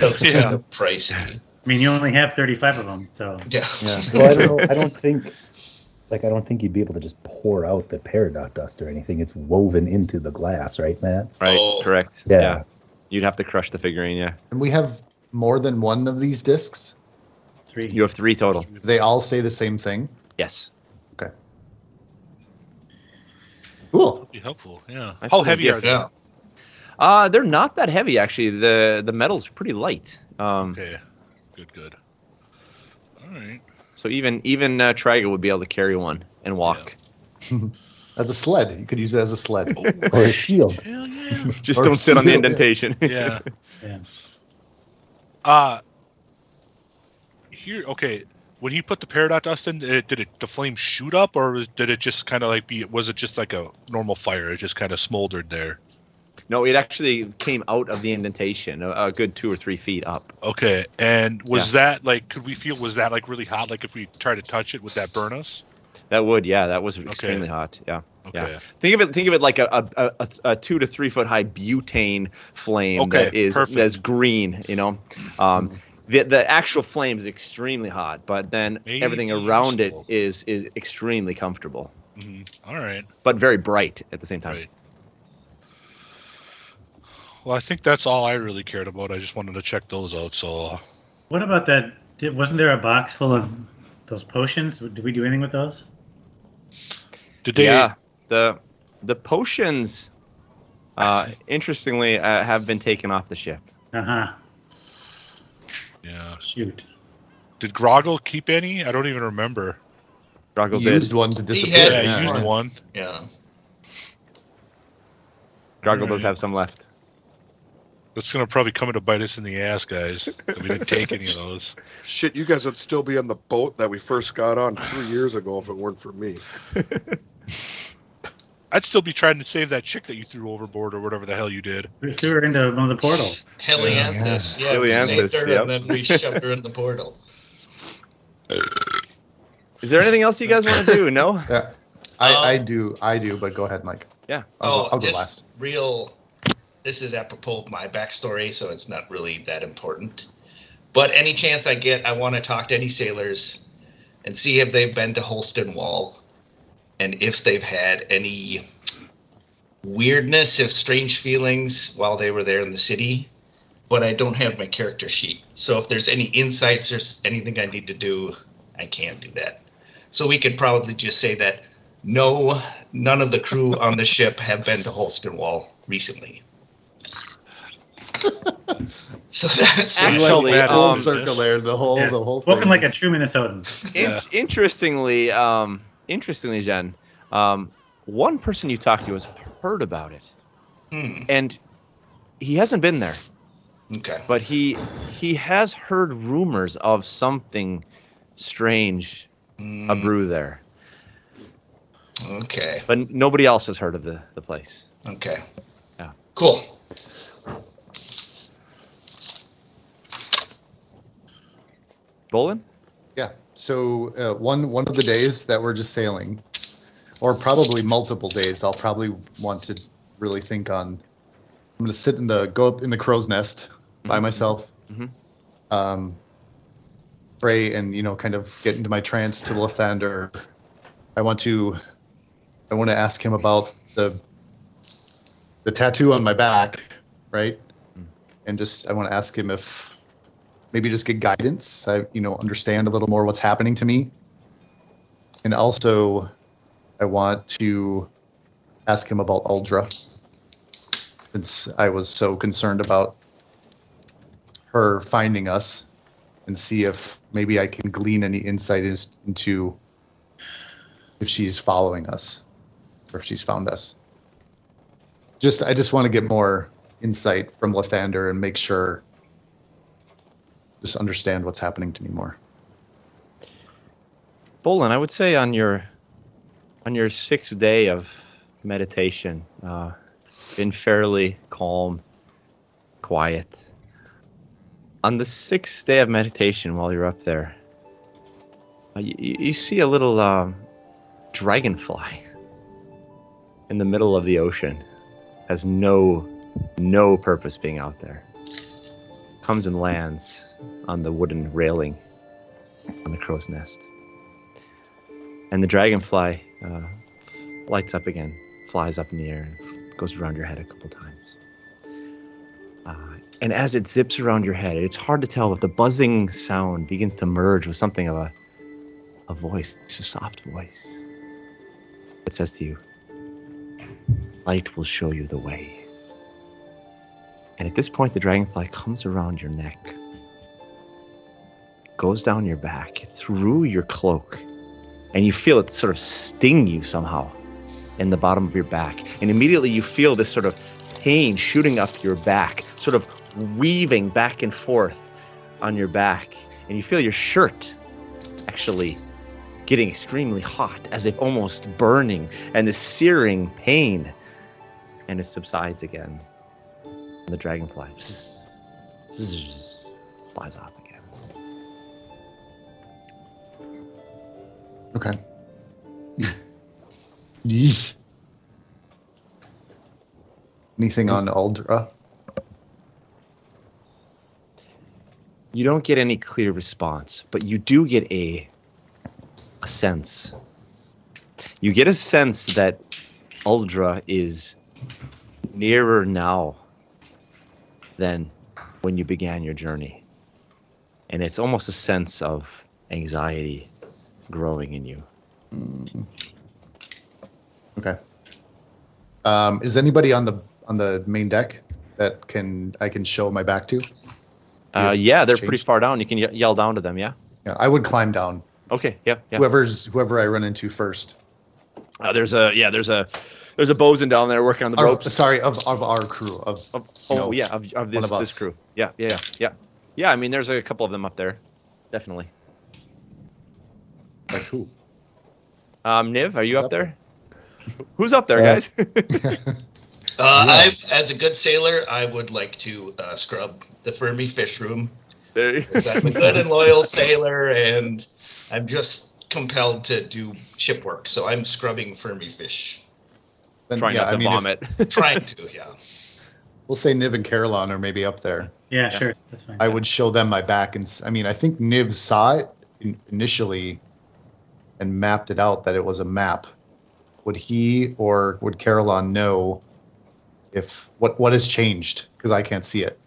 That's kind of pricey. I mean, you only have 35 of them, so. Yeah. Well, I don't know. I don't think you'd be able to just pour out the peridot dust or anything. It's woven into the glass, right, Matt? Right. Oh. Correct. Yeah. You'd have to crush the figurine. Yeah. And we have more than one of these discs. 3. You have 3 total. They all say the same thing. Yes. Okay. Cool. That'd be helpful. Yeah. Nice How little heavy are gift. they? Yeah. They're not that heavy actually. The metal's pretty light. Okay. Good. All right. So even Triga would be able to carry one and walk. As a sled. You could use it as a sled. Or a shield. Hell yeah. Just Or don't sit on the shield. indentation. Yeah. Yeah. Here. Okay. When you put the peridot dust in, did the flame shoot up, or did it just kind of like was it just like a normal fire? It just kind of smoldered there. No, it actually came out of the indentation, a good 2 or 3 feet up. Okay. And was that like? Was that like really hot? Like if we try to touch it, would that burn us? That would, yeah, that was extremely hot. Yeah. Okay. Yeah. Think of it like a 2 to 3 foot high butane flame that is that's green. You know, the actual flame is extremely hot, but then everything around it is extremely comfortable. Mm-hmm. All right. But very bright at the same time. Right. Well, I think that's all I really cared about. I just wanted to check those out. So. What about that? Wasn't there a box full of those potions? Did we do anything with those? Did they? Yeah. The potions, interestingly, have been taken off the ship. Uh-huh. Yeah. Shoot. Did Groggle keep any? I don't even remember. Groggle He did. used one to disappear. Yeah, he used one. Yeah. Groggle does have some left. That's gonna probably come to bite us in the ass, guys. We didn't take any of those. Shit, you guys would still be on the boat that we first got on 3 years ago if it weren't for me. I'd still be trying to save that chick that you threw overboard or whatever the hell you did. We threw her into one of the portals. Helianthus. Yeah, we Helianthus, saved her yep. and then we shoved her in the portal. Is there anything else you guys want to do? No? Yeah, I do, but go ahead, Mike. Yeah. I'll go just last. This is apropos of my backstory, so it's not really that important. But any chance I get, I want to talk to any sailors and see if they've been to Holston Wall and if they've had any weirdness, if strange feelings while they were there in the city. But I don't have my character sheet. So if there's any insights or anything I need to do, I can't do that. So we could probably just say that no, none of the crew on the ship have been to Holston Wall recently. So that's Actually, full circle there. The whole Spoken thing like a is- true Minnesotan. Interestingly, Jen, one person you talked to has heard about it, and he hasn't been there. Okay. But he has heard rumors of something strange abrew there. Okay. But nobody else has heard of the place. Okay. Yeah. Cool. Bholen? Yeah. So one of the days that we're just sailing, or probably multiple days, I'll probably want to really think on. I'm going to go up in the crow's nest by myself, pray, and kind of get into my trance to Lathander. I want to ask him about the tattoo on my back, right? And I want to ask him if maybe just get guidance. I understand a little more what's happening to me, and also I want to ask him about Uldra, since I was so concerned about her finding us, and see if maybe I can glean any insight into if she's following us or if she's found us. I just want to get more insight from Lathander and make sure, just understand what's happening to me more. Bholen, I would say on your 6th day of meditation, been fairly calm, quiet. On the 6th day of meditation, while you're up there, you see a little dragonfly in the middle of the ocean. Has no purpose being out there. Comes and lands on the wooden railing on the crow's nest. And the dragonfly lights up again, flies up in the air, and goes around your head a couple times. And as it zips around your head, it's hard to tell, but the buzzing sound begins to merge with something of a voice, a soft voice that says to you, "Light will show you the way." And at this point, the dragonfly comes around your neck, goes down your back, through your cloak, and you feel it sort of sting you somehow in the bottom of your back. And immediately you feel this sort of pain shooting up your back, sort of weaving back and forth on your back. And you feel your shirt actually getting extremely hot, as if almost burning, and this searing pain. And it subsides again. And the dragonfly flies off again. Okay. Yeesh. Anything on Uldra? You don't get any clear response, but you do get a sense. You get a sense that Uldra is nearer now than when you began your journey. And it's almost a sense of anxiety growing in you. Okay. Is anybody on the main deck that I can show my back to? Yeah, they're pretty far down. You can yell down to them, yeah? Yeah, I would climb down. Okay, yeah. Whoever I run into first. There's a bosun down there working on the ropes. Sorry, of our crew. Of this crew. Yeah, I mean, there's a couple of them up there. Definitely. Like who? Niv, are you up there? Who's up there, guys? As a good sailor, I would like to scrub the Fermi fish room. There you Because I'm a good and loyal sailor, and I'm just compelled to do ship work. So I'm scrubbing Fermi fish. Then, Trying not to vomit. Trying to, yeah. We'll say Niv and Caroline are maybe up there. Yeah, sure. That's fine. I would show them my back, and I mean, I think Niv saw it initially and mapped it out that it was a map. Would he or would Caroline know if what has changed? Because I can't see it.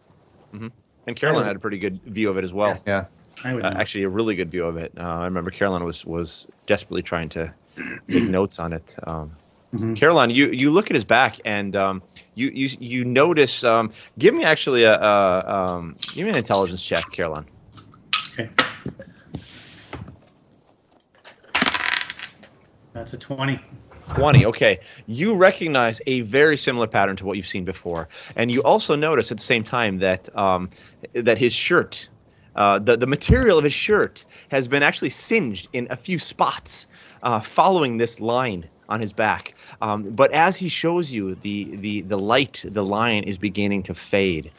And Caroline had a pretty good view of it as well. Yeah. I would know. Actually, a really good view of it. I remember Caroline was desperately trying to take notes on it. Caroline, you look at his back and you notice. Give me actually give me an intelligence check, Caroline. Okay. That's a 20. 20. Okay, you recognize a very similar pattern to what you've seen before, and you also notice at the same time that that his shirt, the material of his shirt, has been actually singed in a few spots, following this line on his back. But as he shows you, the line is beginning to fade,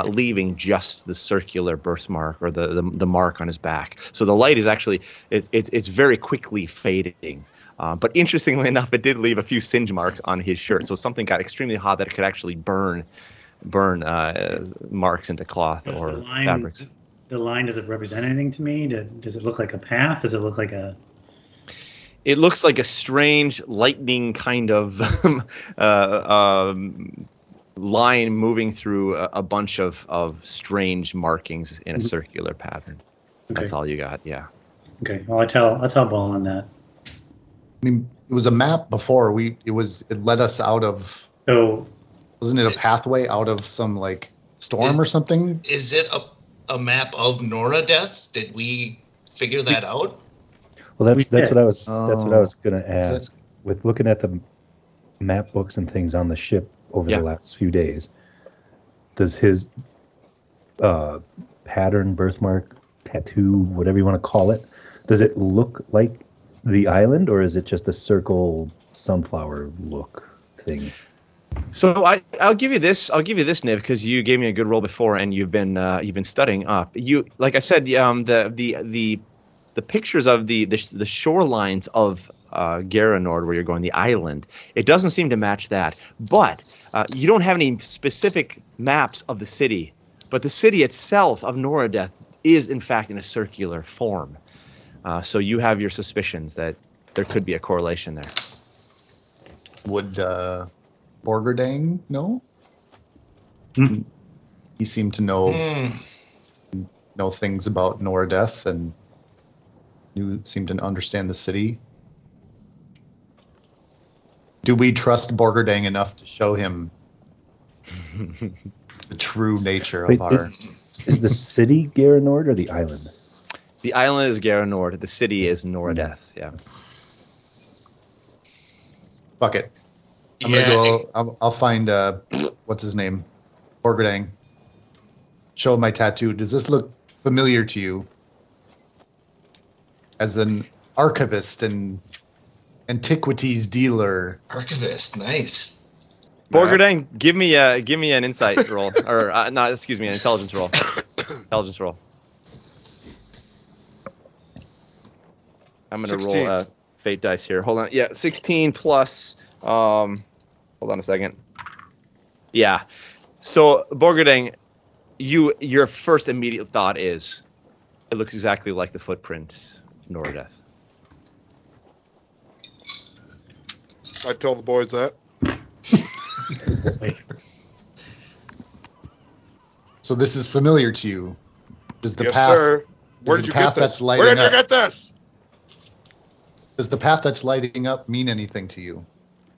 leaving just the circular birthmark or the mark on his back. So the light is actually it's very quickly fading. But interestingly enough, it did leave a few singe marks on his shirt. So something got extremely hot that it could actually burn marks into cloth Does or the line, fabrics. The line, does it represent anything to me? Does it look like a path? Does it look like a... It looks like a strange lightning kind of line moving through a bunch of strange markings in a circular pattern. Okay. That's all you got, yeah. Okay, well, I'll tell Bholen that. I mean, it was a map before. It led us out of. So, wasn't it a pathway out of some like storm or something? Is it a map of Nora death? Did we figure that out? Well, that's what I was going to Is ask. With looking at the map books and things on the ship over the last few days, does his pattern, birthmark, tattoo, whatever you want to call it, does it look like the island, or is it just a circle sunflower look thing? So I'll give you this. I'll give you this, Niv, because you gave me a good roll before, and you've been studying up. You, like I said, the pictures of the shorelines of Garanord, where you're going, the island, it doesn't seem to match that. But you don't have any specific maps of the city. But the city itself of Noradeth is, in fact, in a circular form. So you have your suspicions that there could be a correlation there. Would Borgerdang know? He seemed to know things about Noradeth and seemed to understand the city. Do we trust Borgerdang enough to show him the true nature of our... Is the city Garanord or the island? The island is Garanord. The city is Noradeth. Yeah. Fuck it. I'm gonna go. I'll find what's his name, Borgerdang. Show him my tattoo. Does this look familiar to you? As an archivist and antiquities dealer. Archivist, nice. Borgerdang, give me an insight roll, or an intelligence roll. Intelligence roll. I'm gonna 16. roll fate dice here. Hold on. Yeah, 16 plus. Hold on a second. Yeah. So Borgerdang, your first immediate thought is, it looks exactly like the footprint of Noradeth. I tell the boys that. So this is familiar to you. Does the Yes, path? sir. Where did you get this? Where did you get this? Does the path that's lighting up mean anything to you?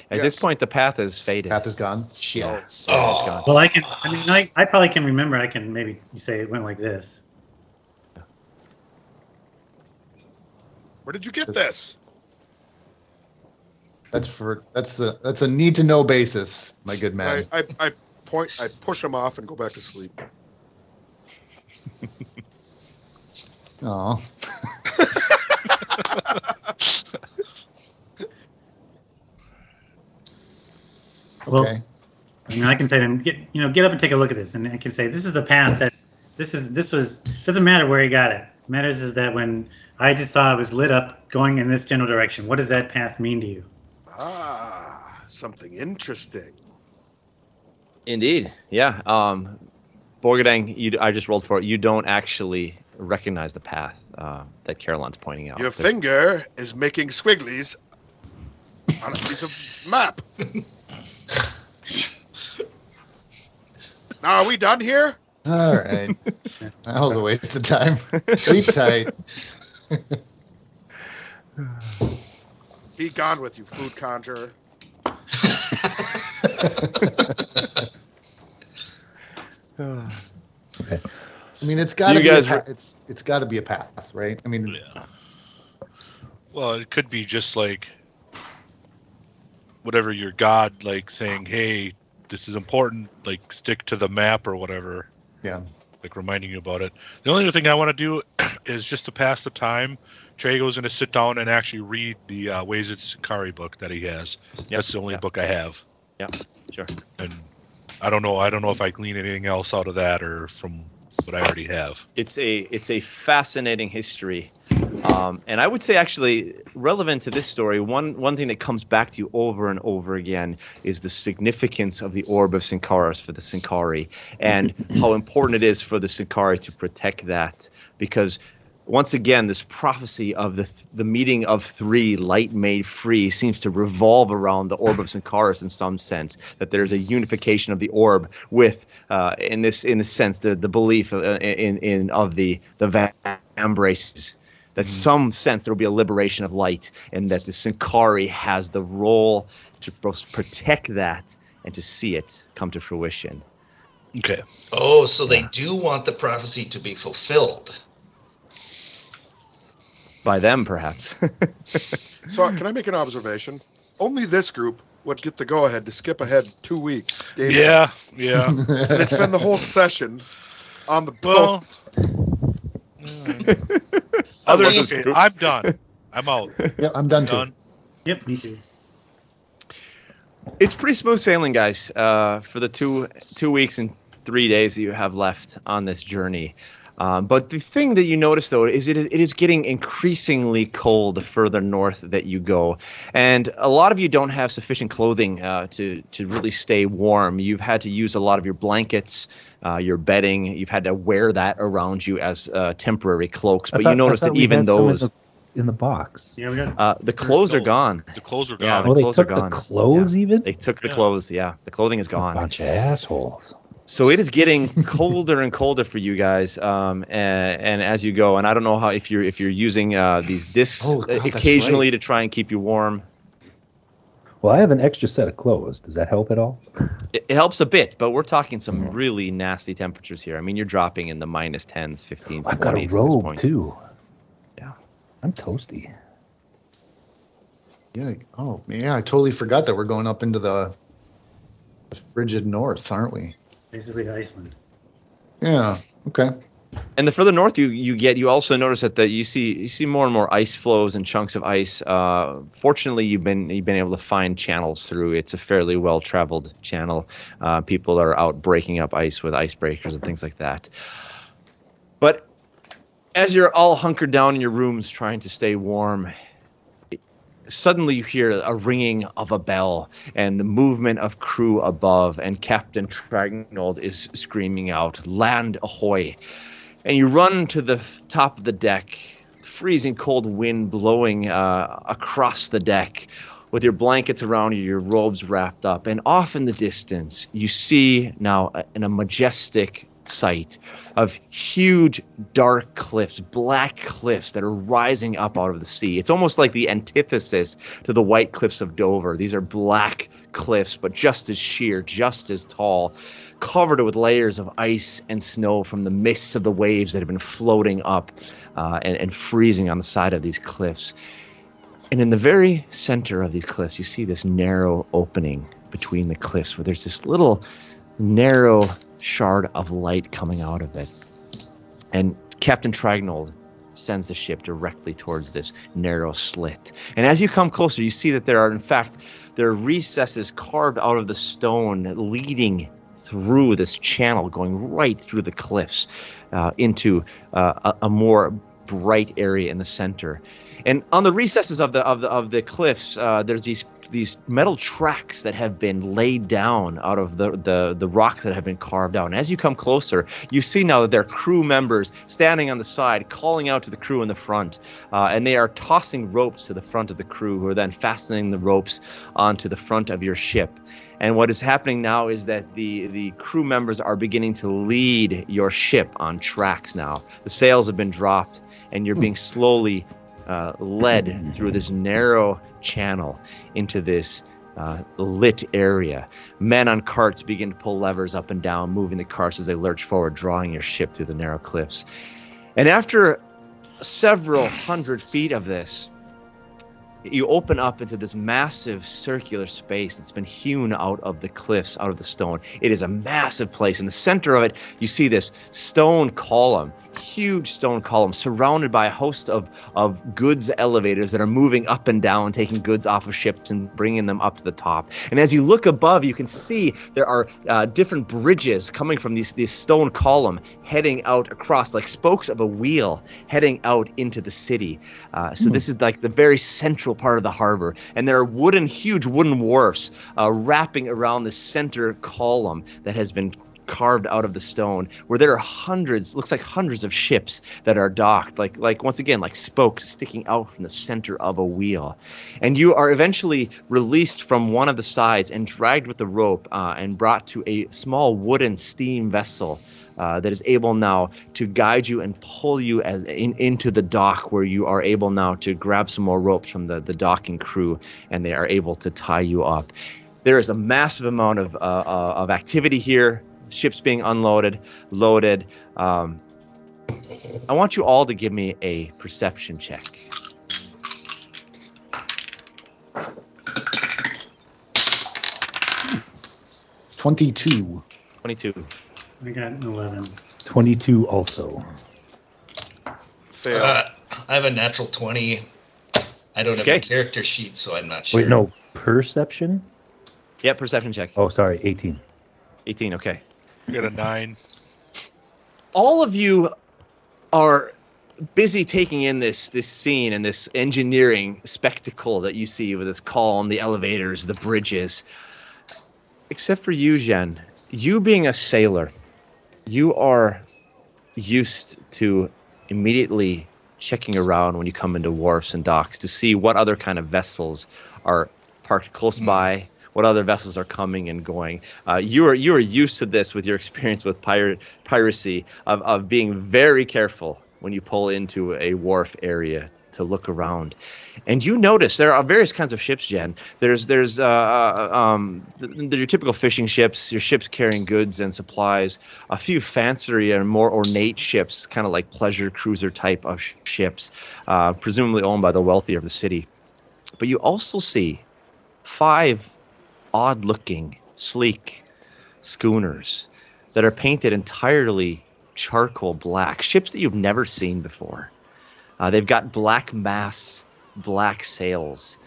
At this point, the path is faded. Path is gone. Shit. Yeah, it's gone. well, I probably can remember. I can maybe say it went like this. Where did you get this? That's a need to know basis, my good man. I push him off and go back to sleep. Oh. Well, Okay. I mean, I can say to him, get up and take a look at this, and I can say, this is the path that this was. Doesn't matter where he got it. What matters is that when I just saw it was lit up, going in this general direction. What does that path mean to you? Ah, something interesting. Indeed, yeah. Borgadang, I just rolled for it. You don't actually recognize the path that Caroline's pointing out. Your finger is making squigglies on a piece of map. Now, are we done here? All right. That was a waste of time. Sleep tight. Be gone with you, food conjurer. Okay. I mean, it's got to you be. guys It's got to be a path, right? I mean, Yeah. Well, it could be just like whatever your god like saying, "Hey, this is important. Like, stick to the map or whatever." yeah. Like reminding you about it. The only other thing I want to do is just to pass the time. Trago's going to sit down and actually read the Ways of Sincari book that he has. That's the only book I have. Yeah, sure. And I don't know if I glean anything else out of that or from what I already have. It's a fascinating history, and I would say actually relevant to this story. One thing that comes back to you over and over again is the significance of the orb of Sincaris for the Sincari, and how important it is for the Sincari to protect that, because once again, this prophecy of the meeting of three, light made free, seems to revolve around the orb of Sincaris in some sense. That there's a unification of the orb with, in this sense, the belief of the Vambraces. That some sense there will be a liberation of light, and that the Sincari has the role to both protect that and to see it come to fruition. Okay. Oh, so they do want the prophecy to be fulfilled. By them, perhaps. So, can I make an observation? Only this group would get the go-ahead to skip ahead 2 weeks. Yeah. And they spend the whole session on the Well, boat. I'm done. I'm out. Yeah, I'm done too. Done. Yep, me too. It's pretty smooth sailing, guys, for the 2 weeks and 3 days that you have left on this journey. But the thing that you notice, though, is it is getting increasingly cold the further north that you go. And a lot of you don't have sufficient clothing to really stay warm. You've had to use a lot of your blankets, your bedding. You've had to wear that around you as temporary cloaks. But you notice that even those... in the box. Yeah, we got. the clothes are gone. The clothes are Yeah, gone. the They clothes are took the gone. clothes even? They took the Yeah. clothes, yeah. The clothing is A gone. bunch of assholes. So it is getting colder and colder for you guys, and as you go. And I don't know how if you're using these discs Oh, God, that's occasionally right. to try and keep you warm. Well, I have an extra set of clothes. Does that help at all? It helps a bit, but we're talking some really nasty temperatures here. I mean, you're dropping in the minus 10s, 15s, I've got a 20s at this robe point. too. Yeah. I'm toasty. Yeah. Oh, yeah. I totally forgot that we're going up into the frigid north, aren't we? Basically Iceland. Yeah. Okay. And the further north you get, you also notice that you see more and more ice flows and chunks of ice. Fortunately, you've been able to find channels through. It's a fairly well traveled channel. People are out breaking up ice with icebreakers and things like that. But as you're all hunkered down in your rooms trying to stay warm, suddenly you hear a ringing of a bell and the movement of crew above, and Captain Tragnold is screaming out, "Land ahoy!" And you run to the top of the deck, freezing cold wind blowing across the deck, with your blankets around you, your robes wrapped up. And off in the distance, you see now in a majestic sight of huge dark cliffs, black cliffs that are rising up out of the sea. It's almost like the antithesis to the white cliffs of Dover. These are black cliffs, but just as sheer, just as tall, covered with layers of ice and snow from the mists of the waves that have been floating up and freezing on the side of these cliffs. And in the very center of these cliffs, you see this narrow opening between the cliffs where there's this little narrow shard of light coming out of it. And Captain Tragnold sends the ship directly towards this narrow slit. And as you come closer, you see that there are recesses carved out of the stone leading through this channel, going right through the cliffs into a more bright area in the center. And on the recesses of the cliffs, there's these metal tracks that have been laid down out of the rocks that have been carved out. And as you come closer, you see now that there are crew members standing on the side, calling out to the crew in the front, and they are tossing ropes to the front of the crew, who are then fastening the ropes onto the front of your ship. And what is happening now is that the crew members are beginning to lead your ship on tracks now. The sails have been dropped, and you're being slowly led through this narrow channel into this lit area. Men on carts begin to pull levers up and down, moving the carts as they lurch forward, drawing your ship through the narrow cliffs. And after several hundred feet of this, you open up into this massive circular space that's been hewn out of the cliffs, out of the stone. It is a massive place. In the center of it, you see this stone column, huge stone column, surrounded by a host of goods elevators that are moving up and down, taking goods off of ships and bringing them up to the top. And as you look above, you can see there are different bridges coming from this stone column, heading out across, like spokes of a wheel, heading out into the city. So this is like the very central part of the harbor. And there are huge wooden wharfs wrapping around the center column that has been carved out of the stone, where there are looks like hundreds of ships that are docked, like once again, like spokes sticking out from the center of a wheel. And you are eventually released from one of the sides and dragged with the rope and brought to a small wooden steam vessel that is able now to guide you and pull you into the dock, where you are able now to grab some more ropes from the docking crew, and they are able to tie you up. There is a massive amount of activity here. Ships being unloaded, loaded. I want you all to give me a perception check. 22. 22. I got an 11. 22 also. Fail. I have a natural 20. I don't have Okay. a character sheet, so I'm not sure. Wait, no, perception? Yeah, perception check. Oh, sorry, 18. 18, okay. I got a 9. All of you are busy taking in this scene and this engineering spectacle that you see with this column, the elevators, the bridges. Except for you, Jen. You being a sailor, you are used to immediately checking around when you come into wharfs and docks to see what other kind of vessels are parked close by, what other vessels are coming and going. You are used to this with your experience with piracy, of being very careful when you pull into a wharf area to look around. And you notice there are various kinds of ships, Jen. There's your typical fishing ships, your ships carrying goods and supplies, a few fancier and more ornate ships, kind of like pleasure cruiser type of ships, presumably owned by the wealthy of the city. But you also see 5 odd-looking, sleek schooners that are painted entirely charcoal black, ships that you've never seen before. They've got black masts, black sails,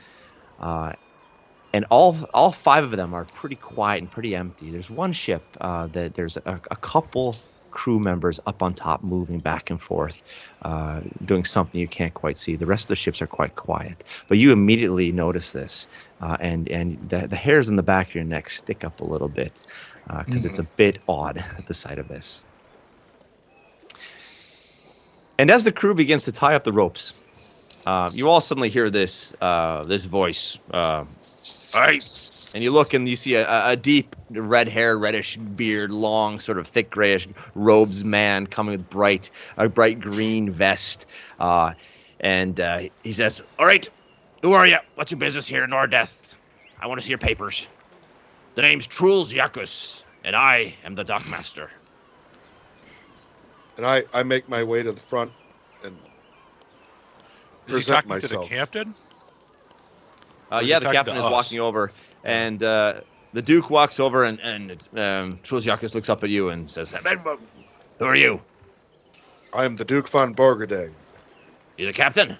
and all 5 of them are pretty quiet and pretty empty. There's one ship that there's a couple crew members up on top moving back and forth, doing something you can't quite see. The rest of the ships are quite quiet, but you immediately notice this, and the hairs in the back of your neck stick up a little bit because it's a bit odd at the sight of this. And as the crew begins to tie up the ropes, you all suddenly hear this voice. And you look and you see a deep red hair, reddish beard, long, sort of thick grayish robes man coming with a bright green vest. And he says, "All right, who are you? What's your business here in Nordeth? I want to see your papers. The name's Truls Yakus, and I am the dockmaster." And I make my way to the front and Is he present talking myself. to the captain? Yeah, the talking captain to is us? walking over, and the Duke walks over, and Truls Yakus looks up at you and says, "Who are you?" I am the Duke von Borgerding. You the captain?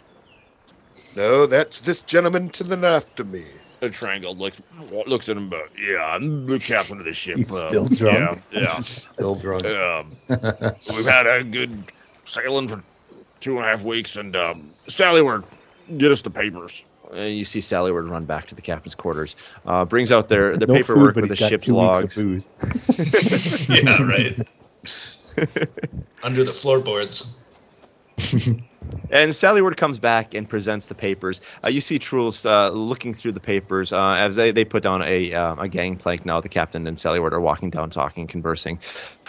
No, that's this gentleman to the left of me. A triangle looks at him, but yeah, I'm the captain of this ship. He's still drunk. Yeah. Still drunk. We've had a good sailing for 2.5 weeks, and Sallyward, get us the papers. You see Sallyward run back to the captain's quarters, brings out their No paperwork food, but with he's the got ship's 2 weeks of logs. booze. Yeah, right. Under the floorboards. And Sallyward comes back and presents the papers. You see Truls looking through the papers as they put down a gangplank now. The captain and Sallyward are walking down, talking, conversing.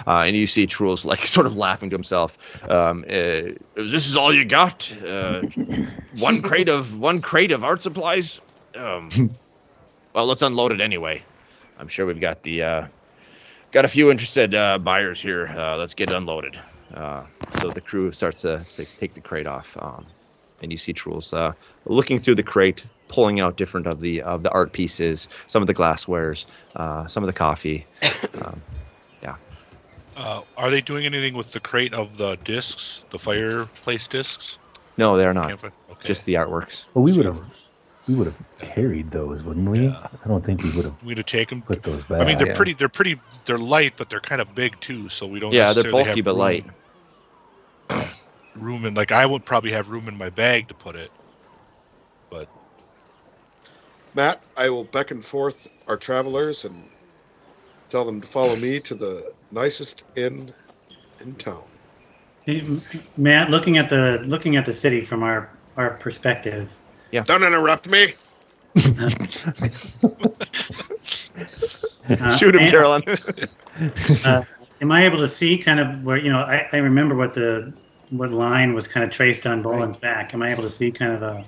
And you see Truls like sort of laughing to himself. This is all you got? One crate of art supplies? Well, let's unload it anyway. I'm sure we've got got a few interested buyers here. Let's get it unloaded. So the crew starts to take the crate off, and you see Truls looking through the crate, pulling out different of the art pieces, some of the glasswares, some of the coffee. Are they doing anything with the crate of the discs, the fireplace discs? No, they're not. Okay. Just the artworks. Well, we would have carried those, wouldn't we? Yeah. I don't think we would have We'd have taken. put those back. I mean, they're light, but they're kind of big too. So we don't. Yeah, they're necessarily bulky have but light. Room in, like, I would probably have room in my bag to put it, but Matt, I will beckon forth our travelers and tell them to follow me to the nicest inn in town. Hey, Matt, looking at the city from our perspective. Don't interrupt me. Shoot him, Carolyn. Am I able to see kind of where, I remember what line was kind of traced on Bholen's back. Am I able to see kind of a...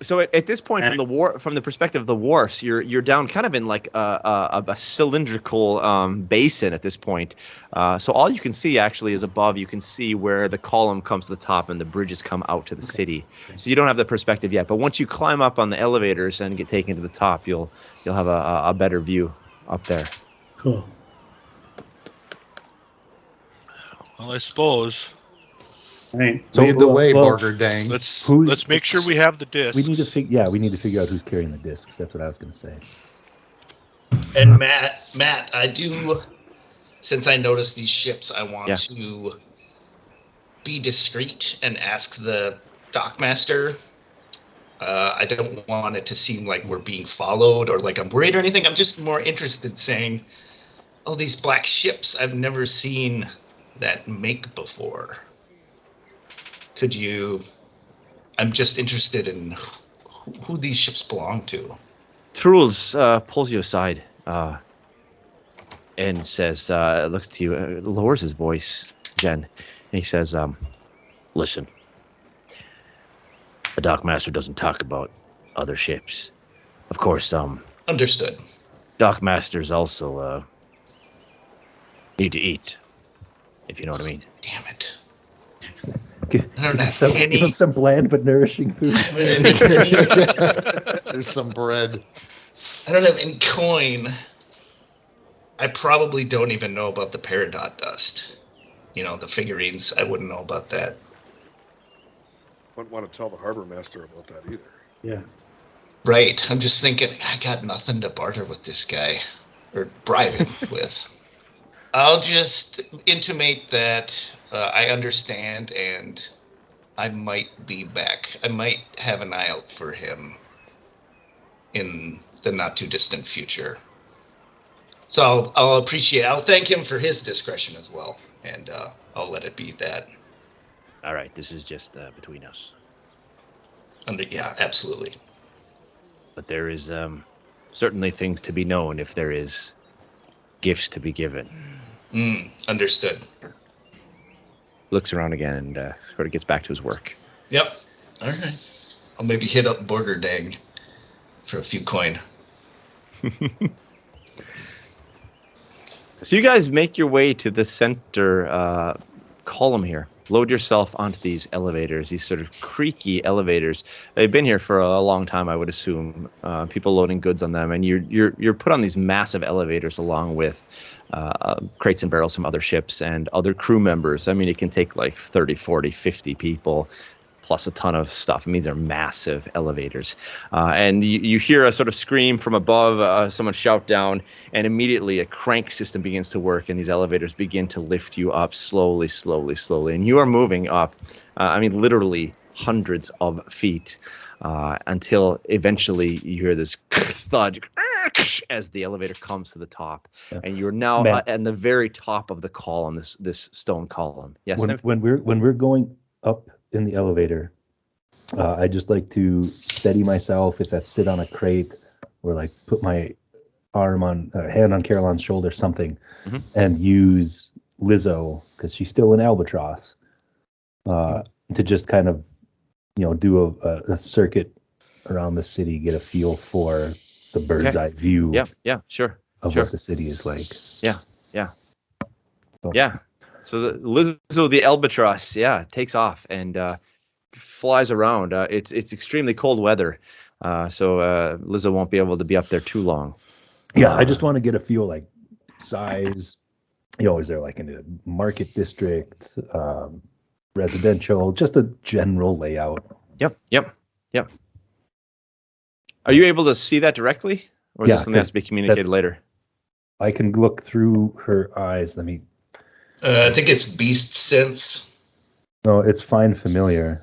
So at this point, from the perspective of the wharfs, you're down kind of in like a cylindrical basin at this point. So all you can see actually is above. You can see where the column comes to the top and the bridges come out to the city. So you don't have the perspective yet. But once you climb up on the elevators and get taken to the top, you'll have a better view up there. Cool. well, I suppose All right. Lead the way, well, Barger Dang. let's make sure we have the discs. We need to figure out who's carrying the discs. That's what I was going to say. And Matt, I do, since I noticed these ships, I want to be discreet and ask the dockmaster. I don't want it to seem like we're being followed or like I'm worried or anything. I'm just more interested saying, oh, these black ships, I've never seen that make before. Could you... I'm just interested in who these ships belong to. Truls pulls you aside and says, looks to you, lowers his voice, Jen, and he says, Listen, the dockmaster doesn't talk about other ships. Of course, Understood. dockmasters also need to eat, if you know what I mean. Damn it. Give I don't have give him some bland but nourishing food. There's some bread. I don't have any coin. I probably don't even know about the peridot dust. The figurines, I wouldn't know about that. Wouldn't want to tell the harbor master about that either. Yeah. Right. I'm just thinking, I got nothing to barter with this guy. Or bribe him with. I'll just intimate that I understand and I might be back. I might have an eye out for him in the not too distant future. So I'll thank him for his discretion as well. And I'll let it be that. All right, this is just between us. Yeah, absolutely. But there is certainly things to be known if there is gifts to be given. Understood. looks around again and sort of gets back to his work. Yep. All right. I'll maybe hit up Border Dang for a few coin. So you guys make your way to the center column here. Load yourself onto these elevators, these sort of creaky elevators. They've been here for a long time, I would assume. People loading goods on them, and you're put on these massive elevators along with crates and barrels from other ships and other crew members. I mean, it can take like 30, 40, 50 people, plus a ton of stuff. It means they're massive elevators. And you hear a sort of scream from above, someone shout down, and immediately a crank system begins to work, and these elevators begin to lift you up slowly, slowly, slowly. And you are moving up, literally hundreds of feet, until eventually you hear this thud as the elevator comes to the top. Yeah. And you're now at the very top of the column, this stone column. Yes. When we're going up in the elevator, I just like to steady myself, if that's sit on a crate or like put my hand on Caroline's shoulder, something, and use Lizzo, because she's still an albatross, to just kind of, do a circuit around the city, get a feel for the bird's eye view. Of what the city is like. So the Lizzo, the albatross, takes off and flies around. It's extremely cold weather, so Lizzo won't be able to be up there too long. I just want to get a feel, like size. Is there like in a market district, residential, just a general layout? Yep. Are you able to see that directly, or is this something that has to be communicated later? I can look through her eyes. Let me. I think it's beast sense. No, it's fine familiar.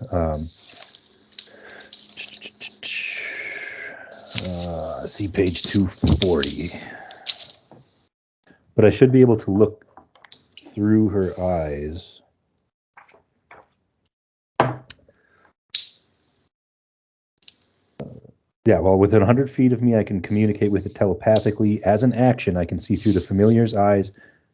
See page 240. But I should be able to look through her eyes. Within 100 feet of me, I can communicate with it telepathically. As an action, I can see through the familiar's eyes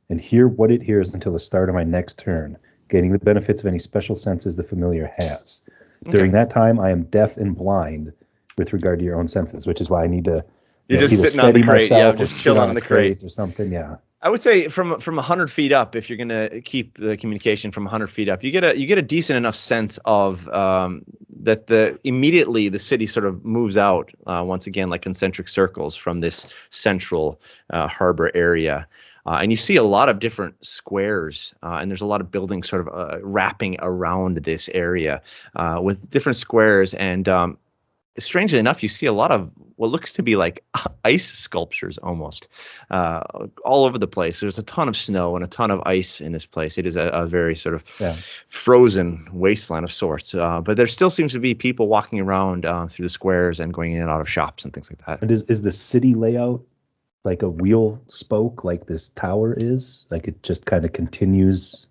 and hear what it hears until the start of my next turn, gaining the benefits of any special senses the familiar has. During that time, I am deaf and blind with regard to your own senses, which is why I need to You're just sitting on the crate, just chilling on the crate or something, I would say from 100 feet up, if you're going to keep the communication from 100 feet up, you get a decent enough sense of that immediately the city sort of moves out once again like concentric circles from this central harbor area. And you see a lot of different squares, and there's a lot of buildings sort of wrapping around this area with different squares. And strangely enough, you see a lot of what looks to be like ice sculptures almost all over the place. There's a ton of snow and a ton of ice in this place. It is a very sort of frozen wasteland of sorts. But there still seems to be people walking around through the squares and going in and out of shops and things like that. And is the city layout like a wheel spoke, like this tower is? Like it just kind of continues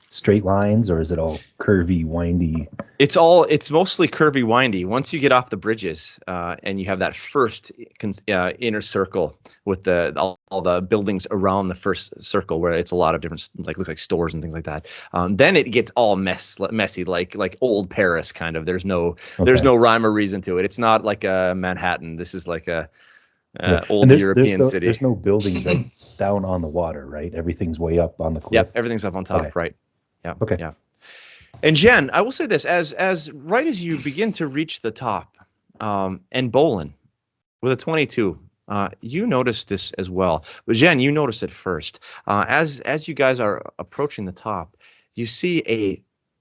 straight lines, or is it all curvy, windy? It's mostly curvy, windy. Once you get off the bridges and you have that first inner circle with all the buildings around the first circle, where it's a lot of different, like looks like stores and things like that. Then it gets all messy, like old Paris kind of. There's no rhyme or reason to it. It's not like a Manhattan. This is like a old European city. There's no buildings right down on the water, right? Everything's way up on the cliff. Yep, everything's up on top, right? Yeah. Okay. Yeah. And Jen, I will say this: as right as you begin to reach the top, and Bholen with a 22, you notice this as well. But Jen, you notice it first. As you guys are approaching the top, you see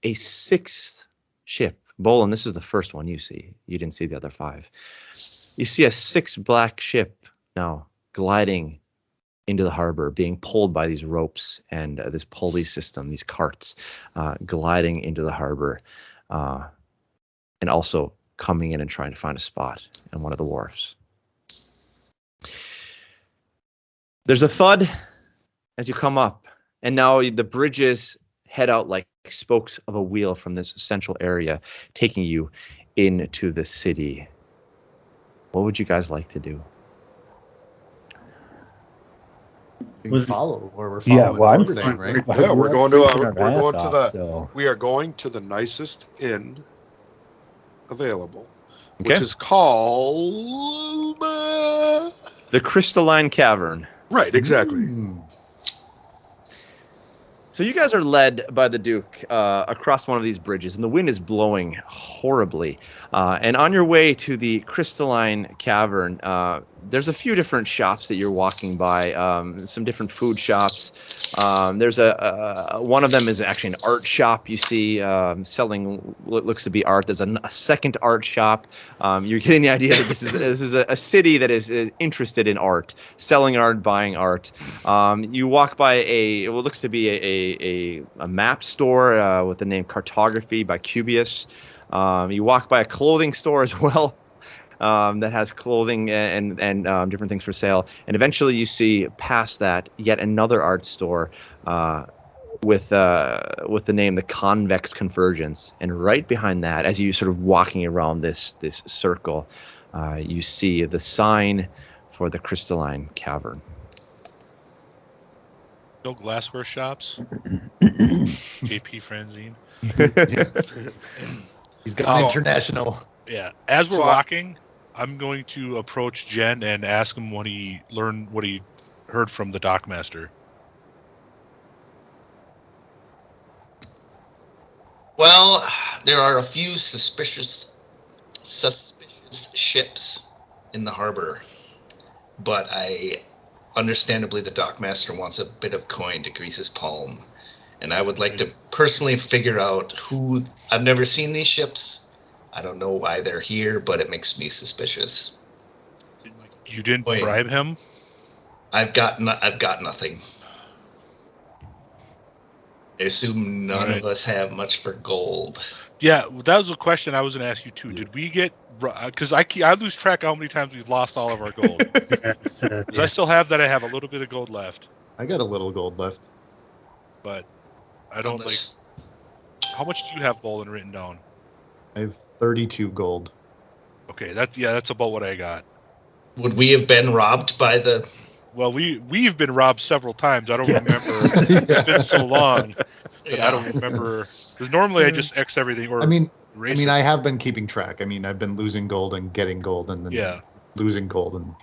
a sixth ship. Bholen, this is the first one you see. You didn't see the other 5. You see a 6th black ship now gliding into the harbor, being pulled by these ropes and this pulley system, these carts, gliding into the harbor, and also coming in and trying to find a spot in one of the wharfs. There's a thud as you come up, and now the bridges head out like spokes of a wheel from this central area, taking you into the city. What would you guys like to do? We follow, or we're following. I'm saying, right? Yeah, we are going to the nicest inn available, which is called the Crystalline Cavern. Right, exactly. So you guys are led by the Duke across one of these bridges, and the wind is blowing horribly. And on your way to the Crystalline Cavern, there's a few different shops that you're walking by, some different food shops. There's one of them is actually an art shop. You see selling what looks to be art. There's a second art shop. You're getting the idea that this is a city that is interested in art, selling art, buying art. You walk by what looks to be a map store with the name Cartography by Cubius. You walk by a clothing store as well. That has clothing and different things for sale, and eventually you see past that yet another art store with the name the Convex Convergence, and right behind that, as you sort of walking around this circle, you see the sign for the Crystalline Cavern. No glassware shops. JP Franzine. He's got international. Yeah. As we're So walking, I'm going to approach Jen and ask him what he heard from the dockmaster. Well, there are a few suspicious ships in the harbor, but understandably the dockmaster wants a bit of coin to grease his palm, and I would like to personally figure out who. I've never seen these ships. I don't know why they're here, but it makes me suspicious. You didn't bribe him? I've got nothing. I assume none of us have much for gold. Yeah, that was a question I was going to ask you too. Did we get? Because I lose track how many times we've lost all of our gold. Because I still have that. I have a little bit of gold left. I got a little gold left. But I don't like. How much do you have, Bholen, written down? I have 32 gold. Okay, that's about what I got. Would we have been robbed by the? Well, we've been robbed several times. I don't remember. It's been so long that I don't remember. Because normally I just X everything. Or I have been keeping track. I've been losing gold and getting gold, and then losing gold and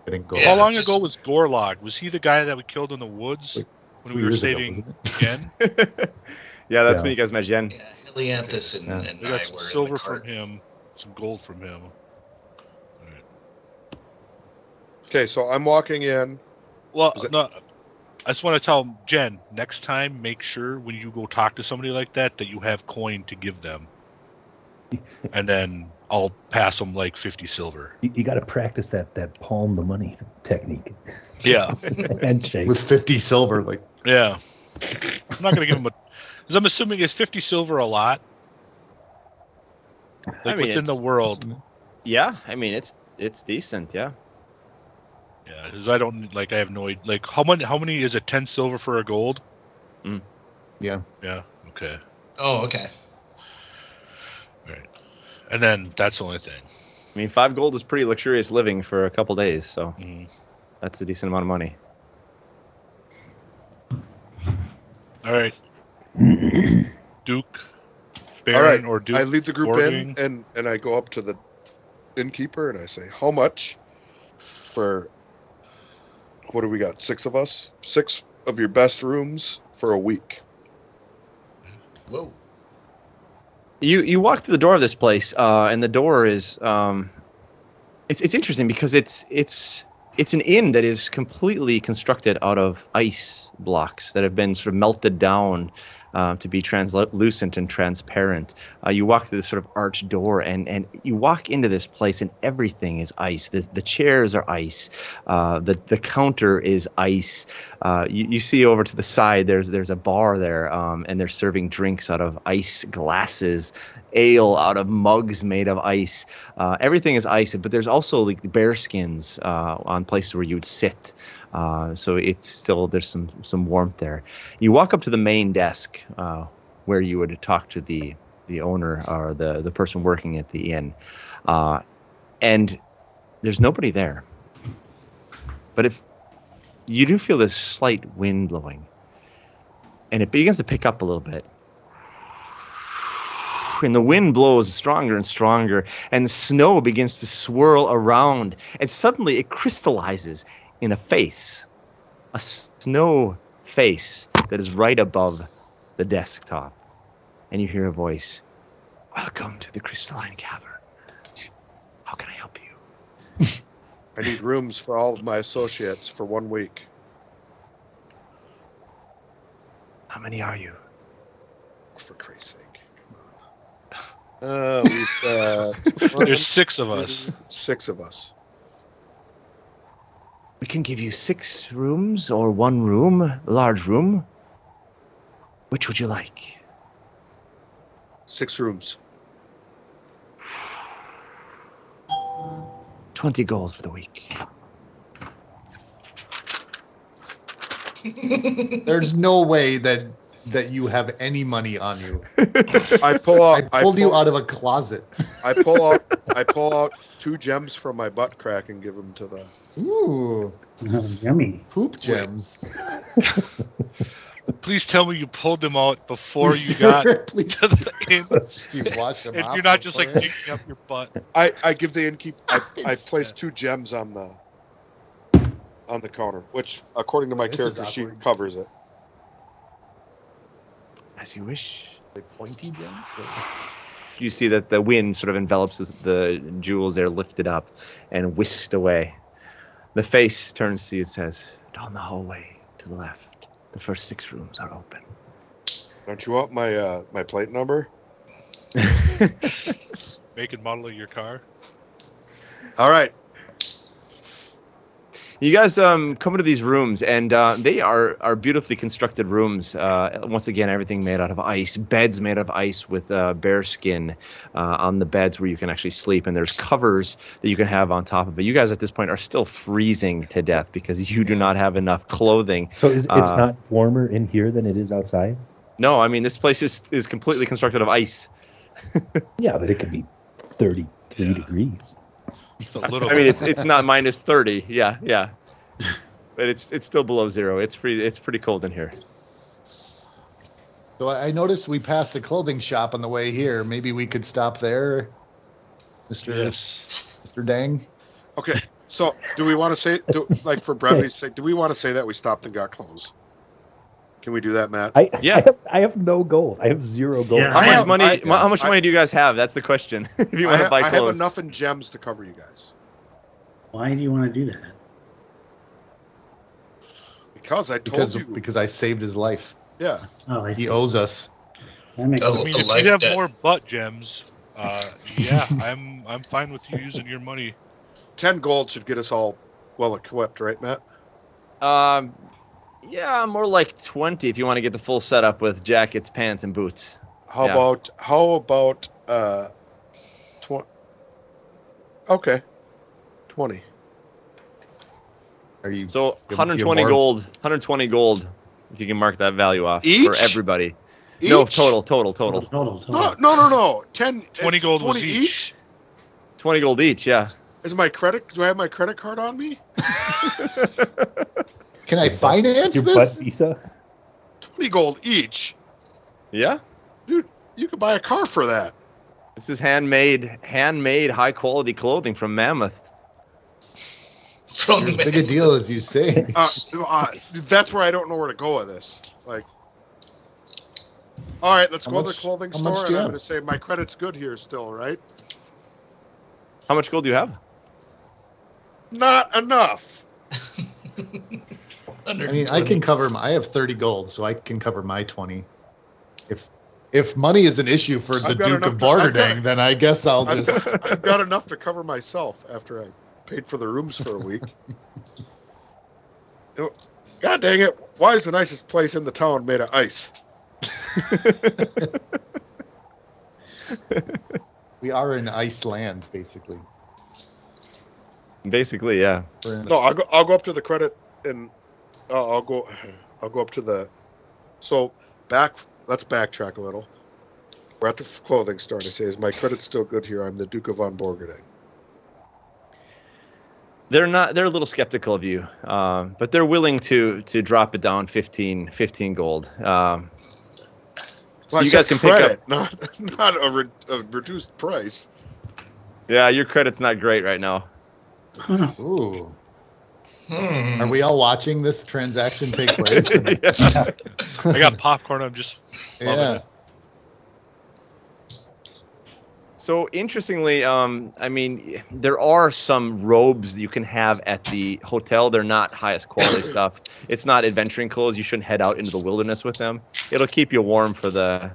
getting gold. How long ago was Gorlog? Was he the guy that we killed in the woods when we were saving Jen? Yeah, that's when you guys met Jen. Yeah, Helianthus and we I got were some in silver the from cart. him, some gold from him. Okay, so I'm walking in. Well, no, I just want to tell Jen, next time, make sure when you go talk to somebody like that you have coin to give them. And then I'll pass them like 50 silver. You got to practice that palm the money technique. Yeah. Handshake. With 50 silver, like. Yeah. I'm not going to give them because I'm assuming it's 50 silver a lot. Like within the world. Yeah, it's decent, yeah. Yeah, because I have no idea. Like, how many is it? 10 silver for a gold? Yeah. Yeah, okay. Oh, okay. Right. And then that's the only thing. 5 gold is pretty luxurious living for a couple days, so that's a decent amount of money. All right. Duke, Baron, All right, or Duke. I lead the group boarding. in, and I go up to the innkeeper and I say, "How much for? What do we got? 6 of us? 6 of your best rooms for a week." Whoa. You walk through the door of this place, and the door is it's interesting because it's an inn that is completely constructed out of ice blocks that have been sort of melted down to be translucent and transparent. You walk through this sort of arched door, and you walk into this place, and everything is ice. The chairs are ice. The counter is ice. You see over to the side, there's a bar there, and they're serving drinks out of ice glasses, ale out of mugs made of ice. Everything is ice, but there's also like bear skins on places where you would sit. So it's still, there's some warmth there. You walk up to the main desk where you would talk to the owner or the person working at the inn, and there's nobody there. But if you do feel this slight wind blowing, and it begins to pick up a little bit, and the wind blows stronger and stronger, and the snow begins to swirl around, and suddenly it crystallizes in a face, a snow face that is right above the desktop. And you hear a voice, "Welcome to the Crystalline Cavern. How can I help you?" I need rooms for all of my associates for 1 week. How many are you? For Christ's sake. Come on. We've got There's 6 of us. 6 of us. We can give you 6 rooms or 1 room, a large room. Which would you like? 6 rooms. 20 gold for the week. There's no way that you have any money on you. I pulled you out of a closet. I pull out 2 gems from my butt crack and give them to the. Ooh, Yummy. poop gems. Please tell me you pulled them out before you got Please, to the inn. you wash them And off you're not just like beforehand? digging up your butt. I give the innkeep. I place 2 gems on the counter, which according to my This is character sheet awkward. covers it. As you wish. They pointy gems. You see that the wind sort of envelops the jewels. They're lifted up and whisked away. The face turns to you and says, "Down the hallway to the left. The first 6 rooms are open." Don't you want my my plate number? Make and model of your car. All right. You guys come into these rooms, and they are beautifully constructed rooms. Once again, everything made out of ice. Beds made of ice with bear skin on the beds where you can actually sleep, and there's covers that you can have on top of it. You guys at this point are still freezing to death because you do not have enough clothing. So it's not warmer in here than it is outside? No, I mean, this place is completely constructed of ice. Yeah, but it could be 33 degrees. It's a little. I mean, it's not minus 30. Yeah. But it's still below 0. It's pretty cold in here. So I noticed we passed a clothing shop on the way here. Maybe we could stop there, Mr. Dang. Okay. So, do we want to say, like for brevity's sake, do we want to say that we stopped and got clothes? Can we do that, Matt? I have no gold. I have 0 gold. Yeah. How much money do you guys have? That's the question. If you want to buy I have clothes. enough in gems to cover you guys. Why do you want to do that? Because I told you. Because I saved his life. Yeah. Oh, I see. He owes us. That makes Oh, I mean, a if life you have debt. more butt gems, yeah, I'm fine with you using your money. 10 gold should get us all well equipped, right, Matt? Yeah, more like 20 if you want to get the full setup with jackets, pants, and boots. How Yeah. about 20? Okay. 20. Are you? So You- 120 you more- gold. 120 gold. If you can mark that value off for Each? everybody. No, Each? total. No. 10. 20 it's gold was 20 each. 20 gold each. Yeah. Is my credit? Do I have my credit card on me? Can I finance Your butt this? visa? 20 gold each. Yeah. Dude, you could buy a car for that. This is handmade, high quality clothing from Mammoth. From As big a deal as you say. That's where I don't know where to go with this. Like, all right, let's How go to the much- clothing how store, much do and you I'm have? going to say my credit's good here still, right? How much gold do you have? Not enough. I mean, I can cover. I have 30 gold, so I can cover my 20. If money is an issue for the I've got Duke enough of to- I've Borgerdang, got- then I guess I'll just. I've got enough to cover myself after I paid for the rooms for a week. God dang it! Why is the nicest place in the town made of ice? We are in Iceland, basically. Basically, yeah. We're in No, I'll go up to the credit and I'll go up to the. So let's backtrack a little. We're at the clothing store. And I say, "Is my credit still good here? I'm the Duke of Von Borgerding." They're a little skeptical of you, but they're willing to drop it down 15 gold. So Well, I you said guys can pick credit, up. not a reduced price. Yeah, your credit's not great right now. Ooh. Hmm. Are we all watching this transaction take place? Yeah. I got popcorn. I'm just loving Yeah. it. So interestingly, I mean, there are some robes you can have at the hotel. They're not highest quality stuff. It's not adventuring clothes. You shouldn't head out into the wilderness with them. It'll keep you warm for the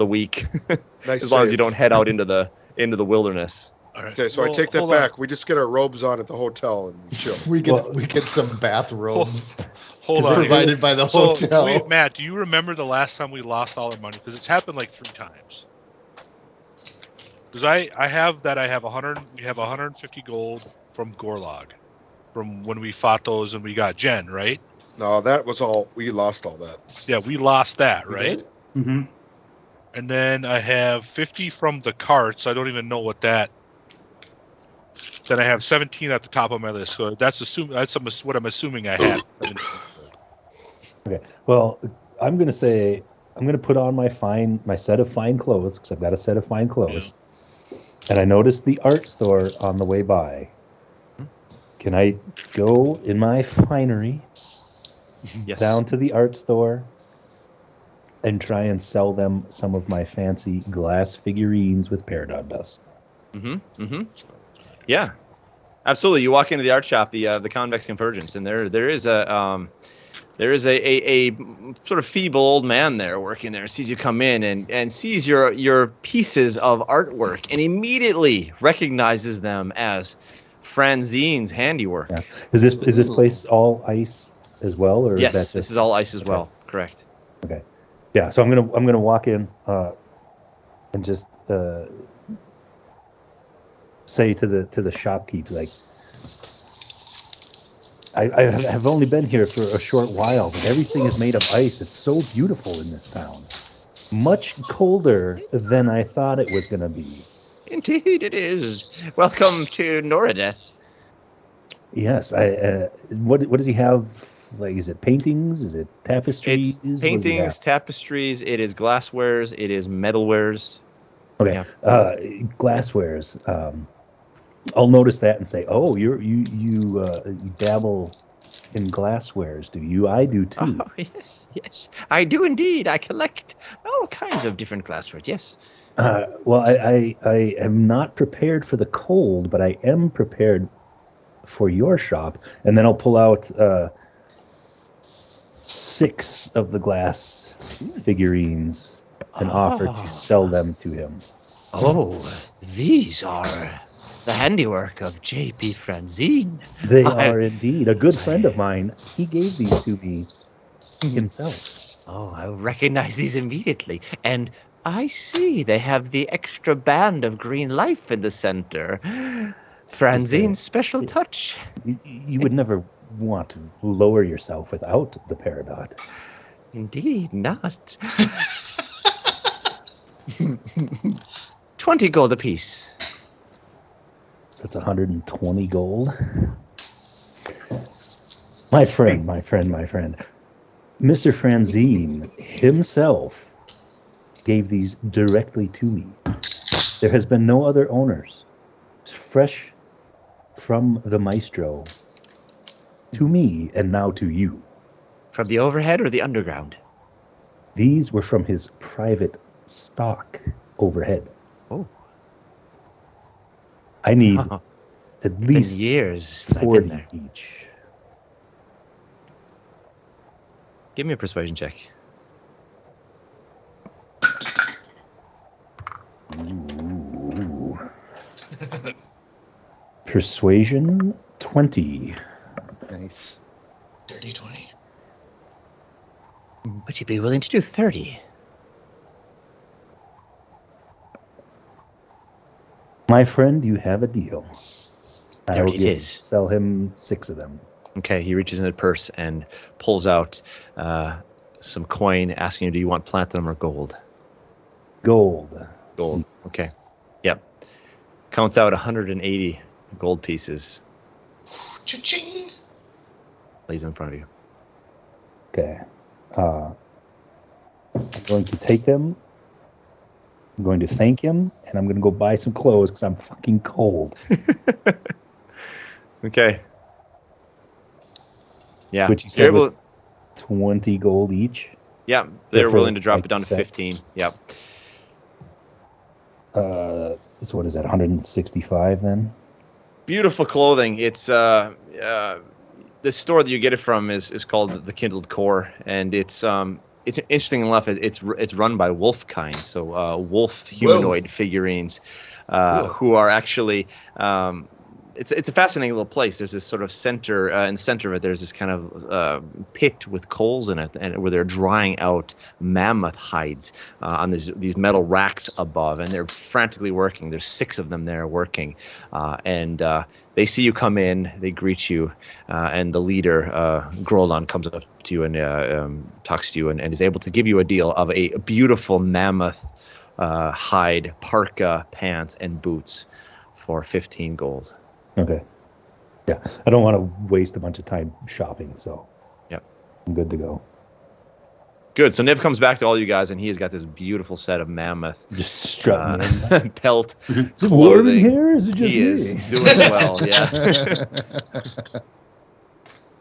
week, Nice as long as save. you don't head out into the wilderness. All right. Okay, so I well, take that hold on. back. We just get our robes on at the hotel and we chill. We get some bathrobes Hold on. provided by the So, hotel. Matt, do you remember the last time we lost all our money? Because it's happened like 3 times. Because I have 100. We have 150 gold from Gorlog, from when we fought those and we got Jen, right? No, that was all. We lost all that. Yeah, we lost that, We right? did? Mm-hmm. And then I have 50 from the carts. I don't even know what that. Then I have 17 at the top of my list. So that's what I'm assuming I had. 17 gold. Okay. Well, I'm gonna say I'm gonna put on my set of fine clothes, because I've got a set of fine clothes. And I noticed the art store on the way by. Can I go in my finery Yes. down to the art store and try and sell them some of my fancy glass figurines with peridot dust? Yeah, absolutely. You walk into the art shop, the Convex Convergence, and there is a sort of feeble old man there working there. Sees you come in and sees your pieces of artwork and immediately recognizes them as Franzine's handiwork. Yeah. Is this place all ice as well, or Yes, is that just... this is all ice as well. Correct. Okay. Yeah, so I'm gonna walk in and just say to the shopkeep, like, I have only been here for a short while, but everything is made of ice. It's so beautiful in this town. Much colder than I thought it was gonna be. Indeed, it is. Welcome to Noradeth. Yes. What does he have? Like, is it paintings? Is it tapestries? It's What does he paintings, have? tapestries. It is glasswares. It is metalwares. Okay. Yeah. Glasswares. I'll notice that and say, "Oh, you dabble in glasswares, do you? I do too." Oh, yes, I do indeed. I collect all kinds of different glasswares. Yes. Well, I am not prepared for the cold, but I am prepared for your shop. And then I'll pull out 6 of the glass figurines and offer to sell them to him. Oh, these are the handiwork of J.P. Franzine. They are indeed. A good friend of mine, he gave these to me himself. Oh, I recognize these immediately. And I see they have the extra band of green life in the center. Franzine's special touch. You would never want to lower yourself without the peridot. Indeed not. 20 gold apiece. That's 120 gold. My friend. Mr. Franzine himself gave these directly to me. There has been no other owners. Fresh from the maestro to me and now to you. From the overhead or the underground? These were from his private stock overhead. Oh. I need at least years since I've 40 been there. each. Give me a persuasion check. Ooh. Persuasion 20. Nice. Dirty 20. Would you be willing to do 30? My friend, you have a deal. I will 30 it is. sell him 6 of them. Okay, he reaches in his purse and pulls out some coin, asking you, do you want platinum or gold? Gold. Gold. Okay. Yep. Counts out 180 gold pieces. Cha-ching! Lays in front of you. Okay. I'm going to take them. I'm going to thank him, and I'm going to go buy some clothes because I'm fucking cold. Okay. Yeah. Which you You're said was able- 20 gold each. Yeah, they're for, willing to drop like, it down to set. 15. Yep. So what is that? 165 then? Beautiful clothing. It's the store that you get it from is called the Kindled Core, and it's interesting enough. It's run by wolf kind, so wolf humanoid figurines, who are actually. It's a fascinating little place. There's this sort of center in the center of it. There's this kind of pit with coals in it, and where they're drying out mammoth hides on these metal racks above, and they're frantically working. There's 6 of them there working, and they see you come in. They greet you, and the leader, Grolan, comes up to you and talks to you, and is able to give you a deal of a beautiful mammoth hide parka, pants, and boots for 15 gold. Okay. Yeah, I don't want to waste a bunch of time shopping, so yep, I'm good to go. Good. So Niv comes back to all you guys, and he has got this beautiful set of mammoth Just strutting in. pelt. Is it warm in here? Is it just He me? is doing well. Yeah.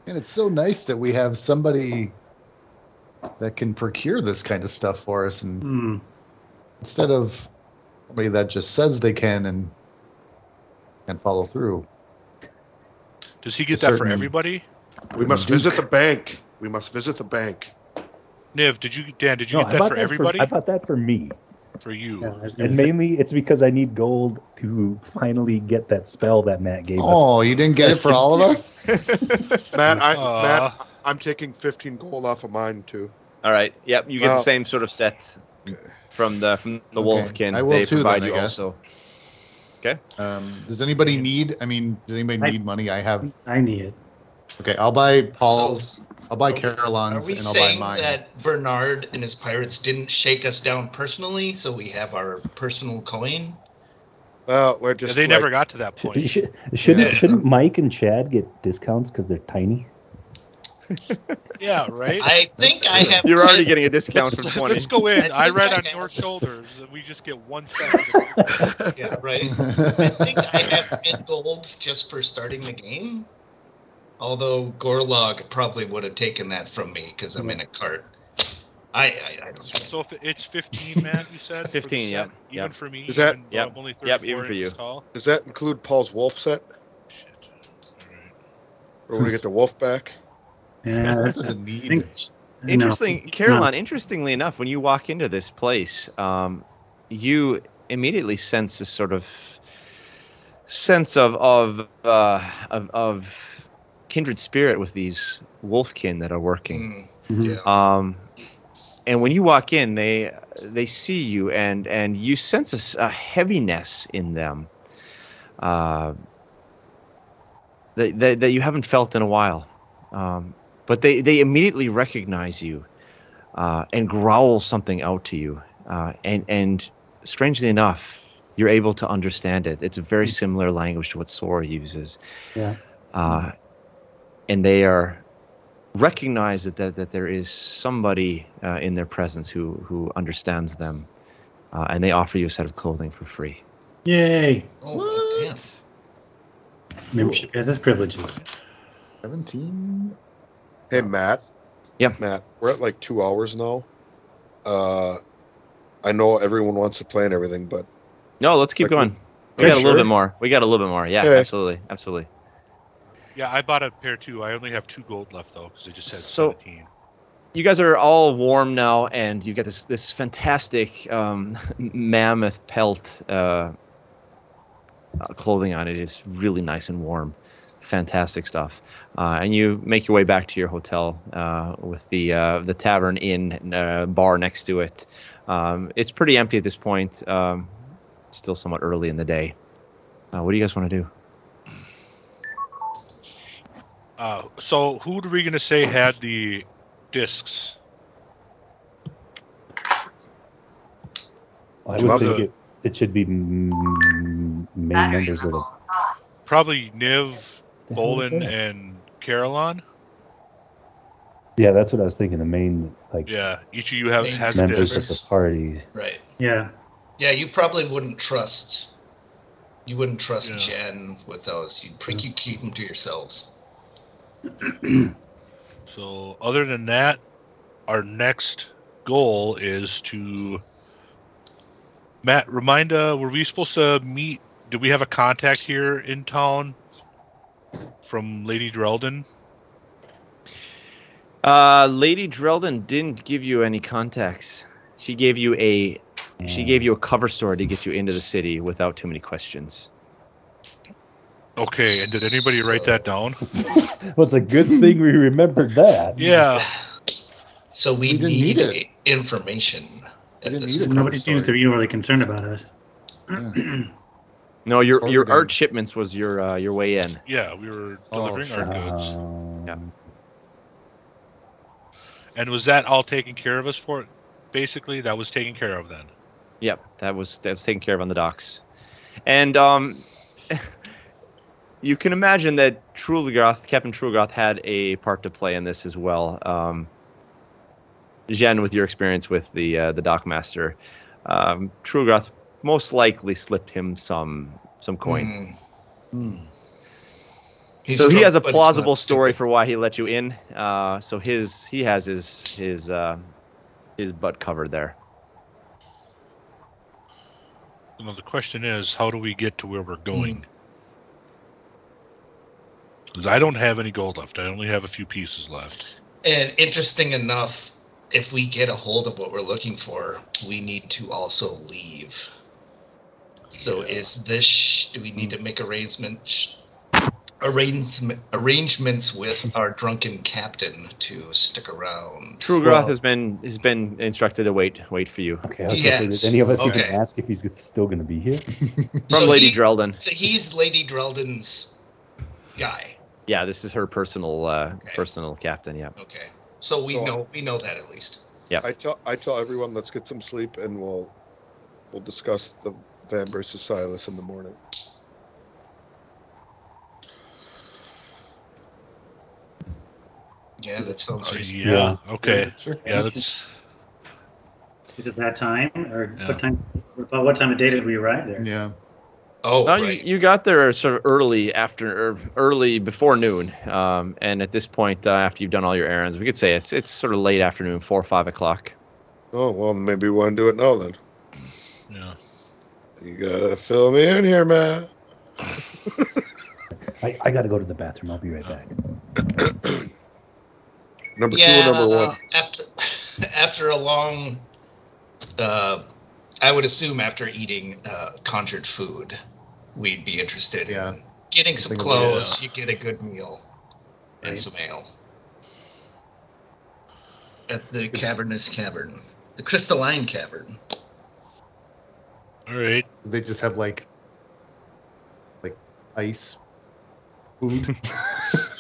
And it's so nice that we have somebody that can procure this kind of stuff for us, and instead of somebody that just says they can and follow through. Does he get that for everybody? We must visit the bank. We must visit the bank. Niv, did you get that for everybody? I bought that for me. For you. Yeah, And mainly it's because I need gold to finally get that spell that Matt gave us. Oh, you didn't get it for all of us? Matt, I'm taking 15 gold off of mine too. All right. Yep. You get the same sort of set from the Wolfkin. I will they too, provide then, you I guess. also. Okay. Does anybody need? Does anybody need money? I have. I need it. Okay, I'll buy Paul's. I'll buy Carolyn's, Are we and I'll buy saying mine. that Bernard and his pirates didn't shake us down personally, so we have our personal coin? Well, we're just. They never got to that point. Shouldn't Mike and Chad get discounts because they're tiny? Yeah, right? I think I have. You're already getting a discount from 20. Let's go in. I think read I on have- your shoulders, and we just get 1 second. Yeah, right. I think I have 10 gold just for starting the game. Although Gorlog probably would have taken that from me because I'm in a cart. I don't know. So if it's 15, man, you said? 15, for the yep, set, even yep. for me? Is that- even though Yep, I'm only yep, 34 even for you. inches tall? Does that include Paul's wolf set? Shit. All right. Or when we get the wolf back? Yeah, What does it need? Interesting, Caroline. Interestingly enough, when you walk into this place, you immediately sense this sort of sense of kindred spirit with these wolfkin that are working. Yeah. And when you walk in, they see you, and you sense a heaviness in them that you haven't felt in a while. But they immediately recognize you and growl something out to you. And strangely enough, you're able to understand it. It's a very similar language to what Sora uses. Yeah. And they recognize that there is somebody in their presence who understands them. And they offer you a set of clothing for free. Yay. Oh, damn. Membership has its privileges. 17. Hey, Matt. Yeah. Matt, we're at like 2 hours now. I know everyone wants to play and everything, but No, let's keep Like, going. We yeah, got a little sure. bit more. We got a little bit more. Yeah, Okay. absolutely. Yeah, I bought a pair too. I only have 2 gold left, though, because it just has So- 17. You guys are all warm now, and you've got this fantastic mammoth pelt clothing on. It is really nice and warm. Fantastic stuff. And you make your way back to your hotel with the tavern inn bar next to it. It's pretty empty at this point. It's still somewhat early in the day. What do you guys want to do? So who are we going to say had the discs? I Love would think it. it should be main members of the. Probably Niv, The hell is Bholen, that? and Carolyn. Yeah, that's what I was thinking. The main Yeah, each of you has members discs. of the party. Right. Yeah. Yeah, you probably wouldn't trust. You wouldn't trust Yeah. Jen with those. You keep them to yourselves. So other than that, our next goal is to Matt, remind, were we supposed to meet? Do we have a contact here in town from Lady Drelden? Lady Drelden didn't give you any contacts. She gave you a cover story to get you into the city without too many questions. Okay, and did anybody write that down? Well, it's a good thing we remembered that. Yeah. So we didn't need need it. information. didn't This need it. point. Nobody seems to be really concerned about us. No, your Forwarding. art shipments was your way in. Yeah, we were Oh, delivering our goods. Yeah. And was that all taken care of us for? Basically, that was taken care of then. Yep, that was taken care of on the docks. And you can imagine that Captain Trulgroth had a part to play in this as well. Jen, with your experience with the dockmaster, Trulgroth most likely slipped him some coin. He's So he drunk, has a but he's plausible not story stupid. for why he let you in. So he has his butt covered there. Now the question is, how do we get to where we're going? Because I don't have any gold left. I only have a few pieces left. And interesting enough, if we get a hold of what we're looking for, we need to also leave. So do we need to make arrangements with our drunken captain to stick around? Trulgroth has been instructed to wait for you. Okay, I was gonna say, Yes. did any of us even Okay. ask if he's still going to be here? From Lady Drelden. So he's Lady Drelden's guy. Yeah, this is her personal captain. Yeah. Okay. So we So- know that at least. I tell everyone, let's get some sleep, and we'll discuss the Van versus Silas in the morning. Yeah, that sounds reasonable. Yeah. Okay. Sure. Yeah. That's. Is it that time, or Yeah. what time? About what time of day did we arrive there? Yeah. Oh, No, right. you got there sort of early before noon, and at this point, after you've done all your errands, we could say it's sort of late afternoon, 4 or 5 o'clock. Oh well, maybe we want to do it now then. Yeah. You gotta fill me in here, man. I got to go to the bathroom. I'll be right back. Number two or number one? After a long, I would assume after eating conjured food, we'd be interested in getting some Think clothes. about You get a good meal and some ale at the cavernous cavern, the crystalline cavern. All right. They just have like ice food.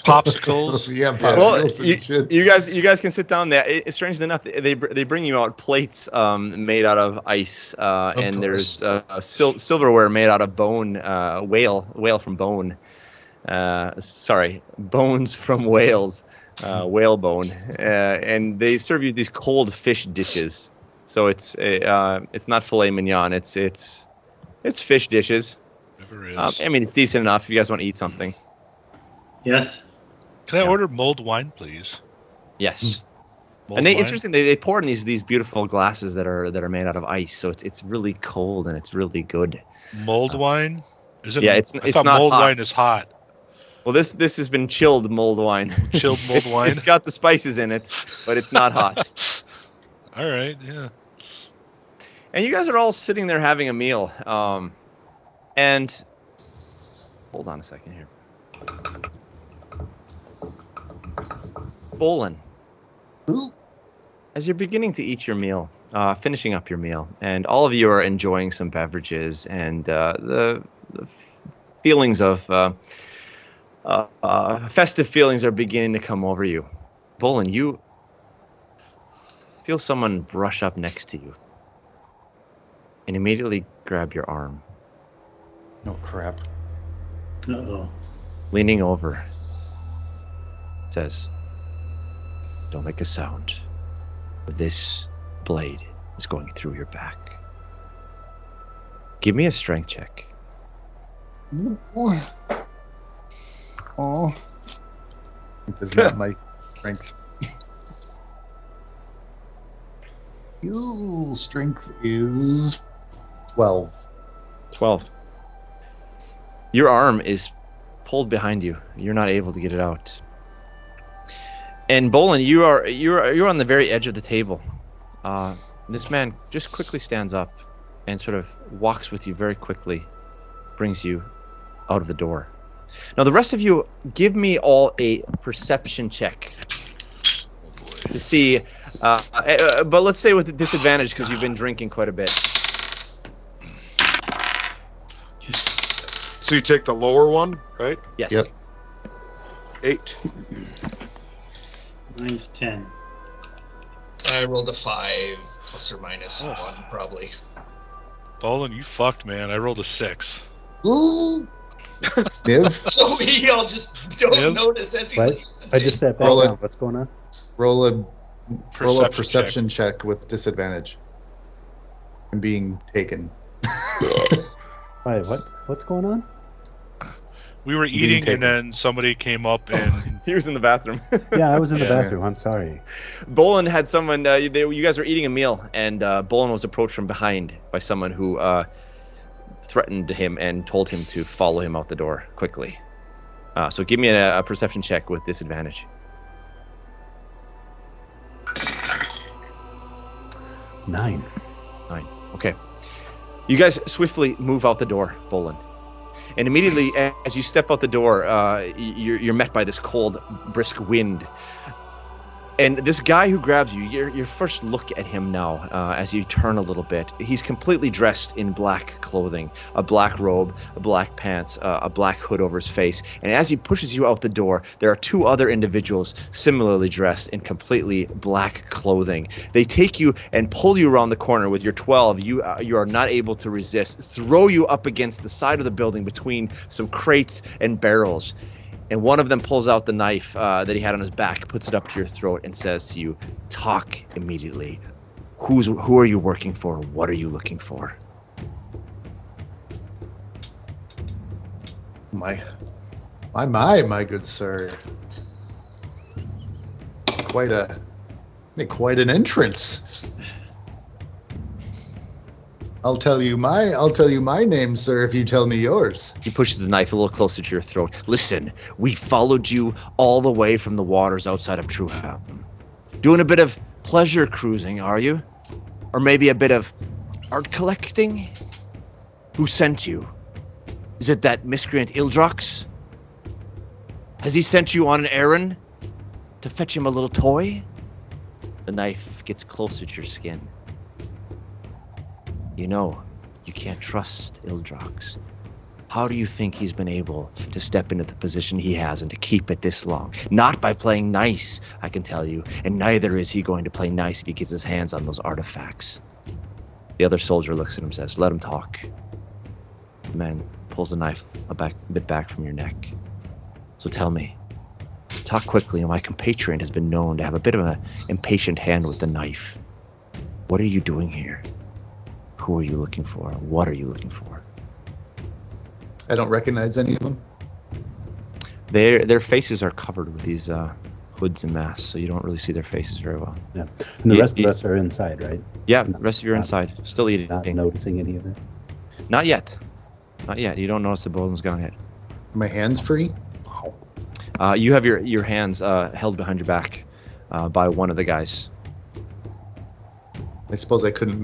Popsicles. Yeah, Well, popsicles and shit. you guys can sit down there. It's strangely enough, they bring you out plates made out of ice, and there's silverware made out of bone, whale from bone. Bones from whales, whalebone, and they serve you these cold fish dishes. So it's not filet mignon. It's fish dishes. Never is. I mean, it's decent enough if you guys want to eat something. Yes. Can I order mulled wine, please? Yes. Mulled And wine? interesting, they pour it in these beautiful glasses that are made out of ice, so it's really cold and it's really good. Mulled wine? Is it? Yeah, it's I thought not mulled hot. wine is hot. Well, this has been chilled mulled wine. Chilled mulled wine? It's got the spices in it, but it's not hot. All right. Yeah. And you guys are all sitting there having a meal. And hold on a second here. Bholen, as you're beginning to eat your meal, finishing up your meal, and all of you are enjoying some beverages, and the feelings of festive feelings are beginning to come over you. Bholen, you feel someone brush up next to you and immediately grab your arm, Oh crap. Uh-oh. leaning over, says, "Don't make a sound. This blade is going through your back. Give me a strength check." Oh. It is not my strength. Strength is 12. 12. Your arm is pulled behind you. You're not able to get it out. And Bholen, you're on the very edge of the table. This man just quickly stands up and sort of walks with you very quickly, brings you out of the door. Now the rest of you, give me all a perception check to see, but let's say with a disadvantage because you've been drinking quite a bit. So you take the lower one, right? Yes. Yep. 8. Mine's 10. I rolled a 5 plus or minus 1 probably. Bholen, you fucked, man. I rolled a 6. Ooh. Niv, So we all just don't Yep. notice as he What? leaves the I just sat back Roll it. down. What's going on? roll a perception check with disadvantage. I'm being taken. Wait, what's going on? We were Being eating, taken. and then somebody came up and He was in the bathroom. Yeah, I was in the Yeah. bathroom. I'm sorry. Bholen had someone, you guys were eating a meal, and Bholen was approached from behind by someone who threatened him and told him to follow him out the door quickly. So give me a perception check with disadvantage. 9. Okay. You guys swiftly move out the door, Bholen. And immediately, as you step out the door, you're met by this cold, brisk wind. And this guy who grabs you, your first look at him now, as you turn a little bit, he's completely dressed in black clothing, a black robe, a black pants, a black hood over his face. And as he pushes you out the door, there are two other individuals similarly dressed in completely black clothing. They take you and pull you around the corner with your 12. You are not able to resist, throw you up against the side of the building between some crates and barrels. And one of them pulls out the knife that he had on his back, puts it up to your throat, and says to you, "Talk immediately. Who are you working for? What are you looking for?" My good sir. Quite an entrance. I'll tell you my name, sir, if you tell me yours. He pushes the knife a little closer to your throat. "Listen, we followed you all the way from the waters outside of Truham. Doing a bit of pleasure cruising, are you? Or maybe a bit of art collecting? Who sent you? Is it that miscreant Ildrox? Has he sent you on an errand to fetch him a little toy?" The knife gets closer to your skin. "You know, you can't trust Ildrox. How do you think he's been able to step into the position he has and to keep it this long? Not by playing nice, I can tell you, and neither is he going to play nice if he gets his hands on those artifacts." The other soldier looks at him and says, "Let him talk." The man pulls the knife a bit back from your neck. "So tell me, talk quickly, and my compatriot has been known to have a bit of an impatient hand with the knife. What are you doing here? Who are you looking for? What are you looking for?" I don't recognize any of them. Their faces are covered with these hoods and masks, so you don't really see their faces very well. Yeah. And the rest of us are inside, right? Yeah, the rest of you are inside, still eating. Not noticing any of it. Not yet. Not yet. You don't notice the Bholen's gone yet. Are my hands free? You have your hands held behind your back by one of the guys. I suppose I couldn't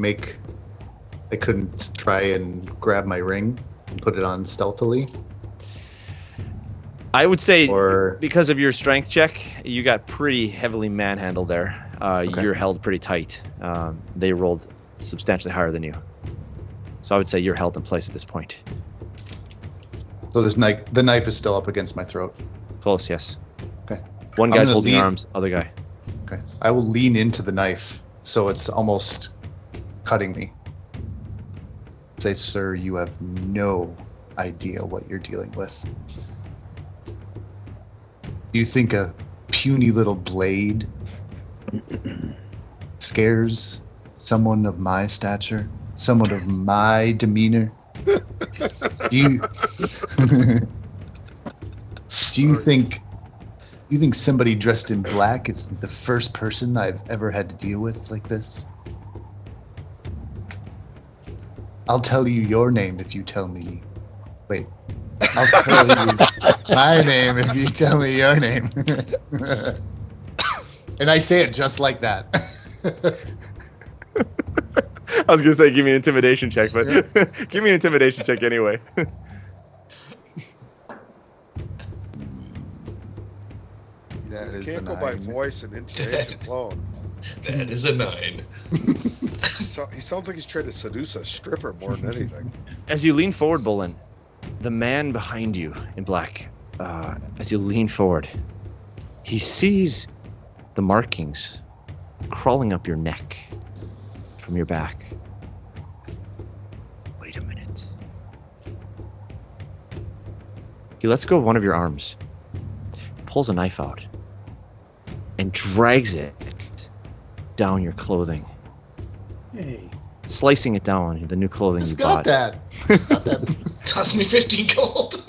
try and grab my ring and put it on stealthily. I would say, Or- because of your strength check, you got pretty heavily manhandled there. Okay. You're held pretty tight. They rolled substantially higher than you. So I would say you're held in place at this point. So the knife is still up against my throat. Close, yes. Okay. One I'm guy's gonna holding lean- arms, other guy. Okay. I will lean into the knife so it's almost cutting me. Say, "Sir, you have no idea what you're dealing with. You think a puny little blade scares someone of my stature, someone of my demeanor? Do you think somebody dressed in black is the first person I've ever had to deal with like this?" I'll tell you your name if you tell me. Wait. I'll tell you my name if you tell me your name. And I say it just like that. I was gonna say give me an intimidation check, but give me an intimidation check anyway. That is Can't a go by 9. voice and intonation alone. That is a 9. So he sounds like he's trying to seduce a stripper more than anything. As you lean forward, Bholen, the man behind you in black, as you lean forward, he sees the markings crawling up your neck from your back. Wait a minute. He lets go of one of your arms, pulls a knife out, and drags it down your clothing, Hey. slicing it down, the new clothing Just you got bought. that. Got that. Cost me 15 gold.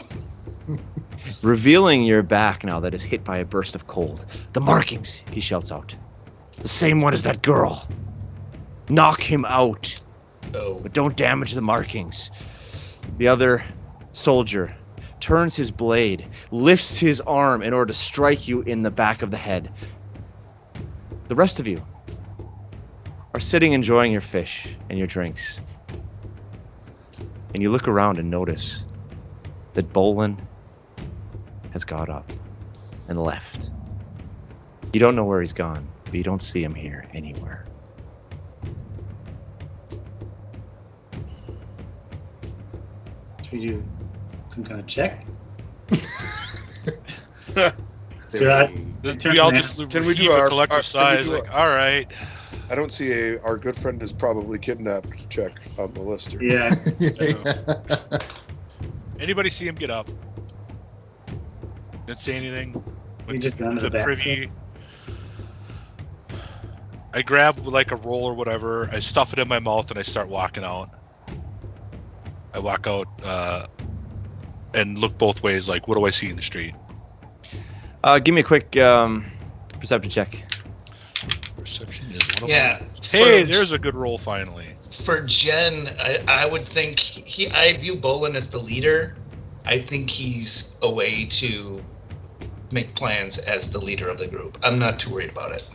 Revealing your back now that is hit by a burst of cold. The markings, he shouts out. The same one as that girl. Knock him out, Oh. but don't damage the markings. The other soldier turns his blade, lifts his arm in order to strike you in the back of the head. The rest of you are sitting enjoying your fish and your drinks. And you look around and notice that Bholen has got up and left. You don't know where he's gone, but you don't see him here anywhere. Should we do some kind of check? We all just Can we do heave a our- collective can we size, do like, all right. I don't see our good friend is probably kidnapped check on the list here. Yeah. Anybody see him get up? Didn't say anything. We just gone to the the back. privy. I grab like a roll or whatever. I stuff it in my mouth and I start walking out. I walk out and look both ways. Like, what do I see in the street? Give me a quick perception check. Perception is one of Yeah. them. Hey, for- there's a good roll finally. For Jen, I would think I view Bholen as the leader. I think he's a way to make plans as the leader of the group. I'm not too worried about it.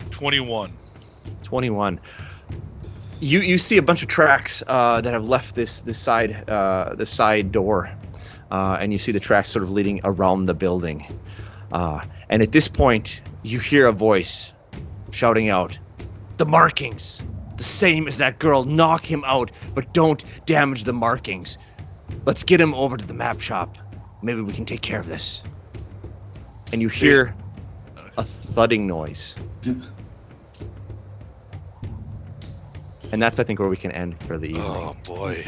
21. 21. You see a bunch of tracks that have left this side door, and you see the tracks sort of leading around the building. And at this point, you hear a voice shouting out, "The markings, the same as that girl. Knock him out, but don't damage the markings. Let's get him over to the map shop. Maybe we can take care of this." And you hear a thudding noise. And that's, I think, where we can end for the evening. Oh boy.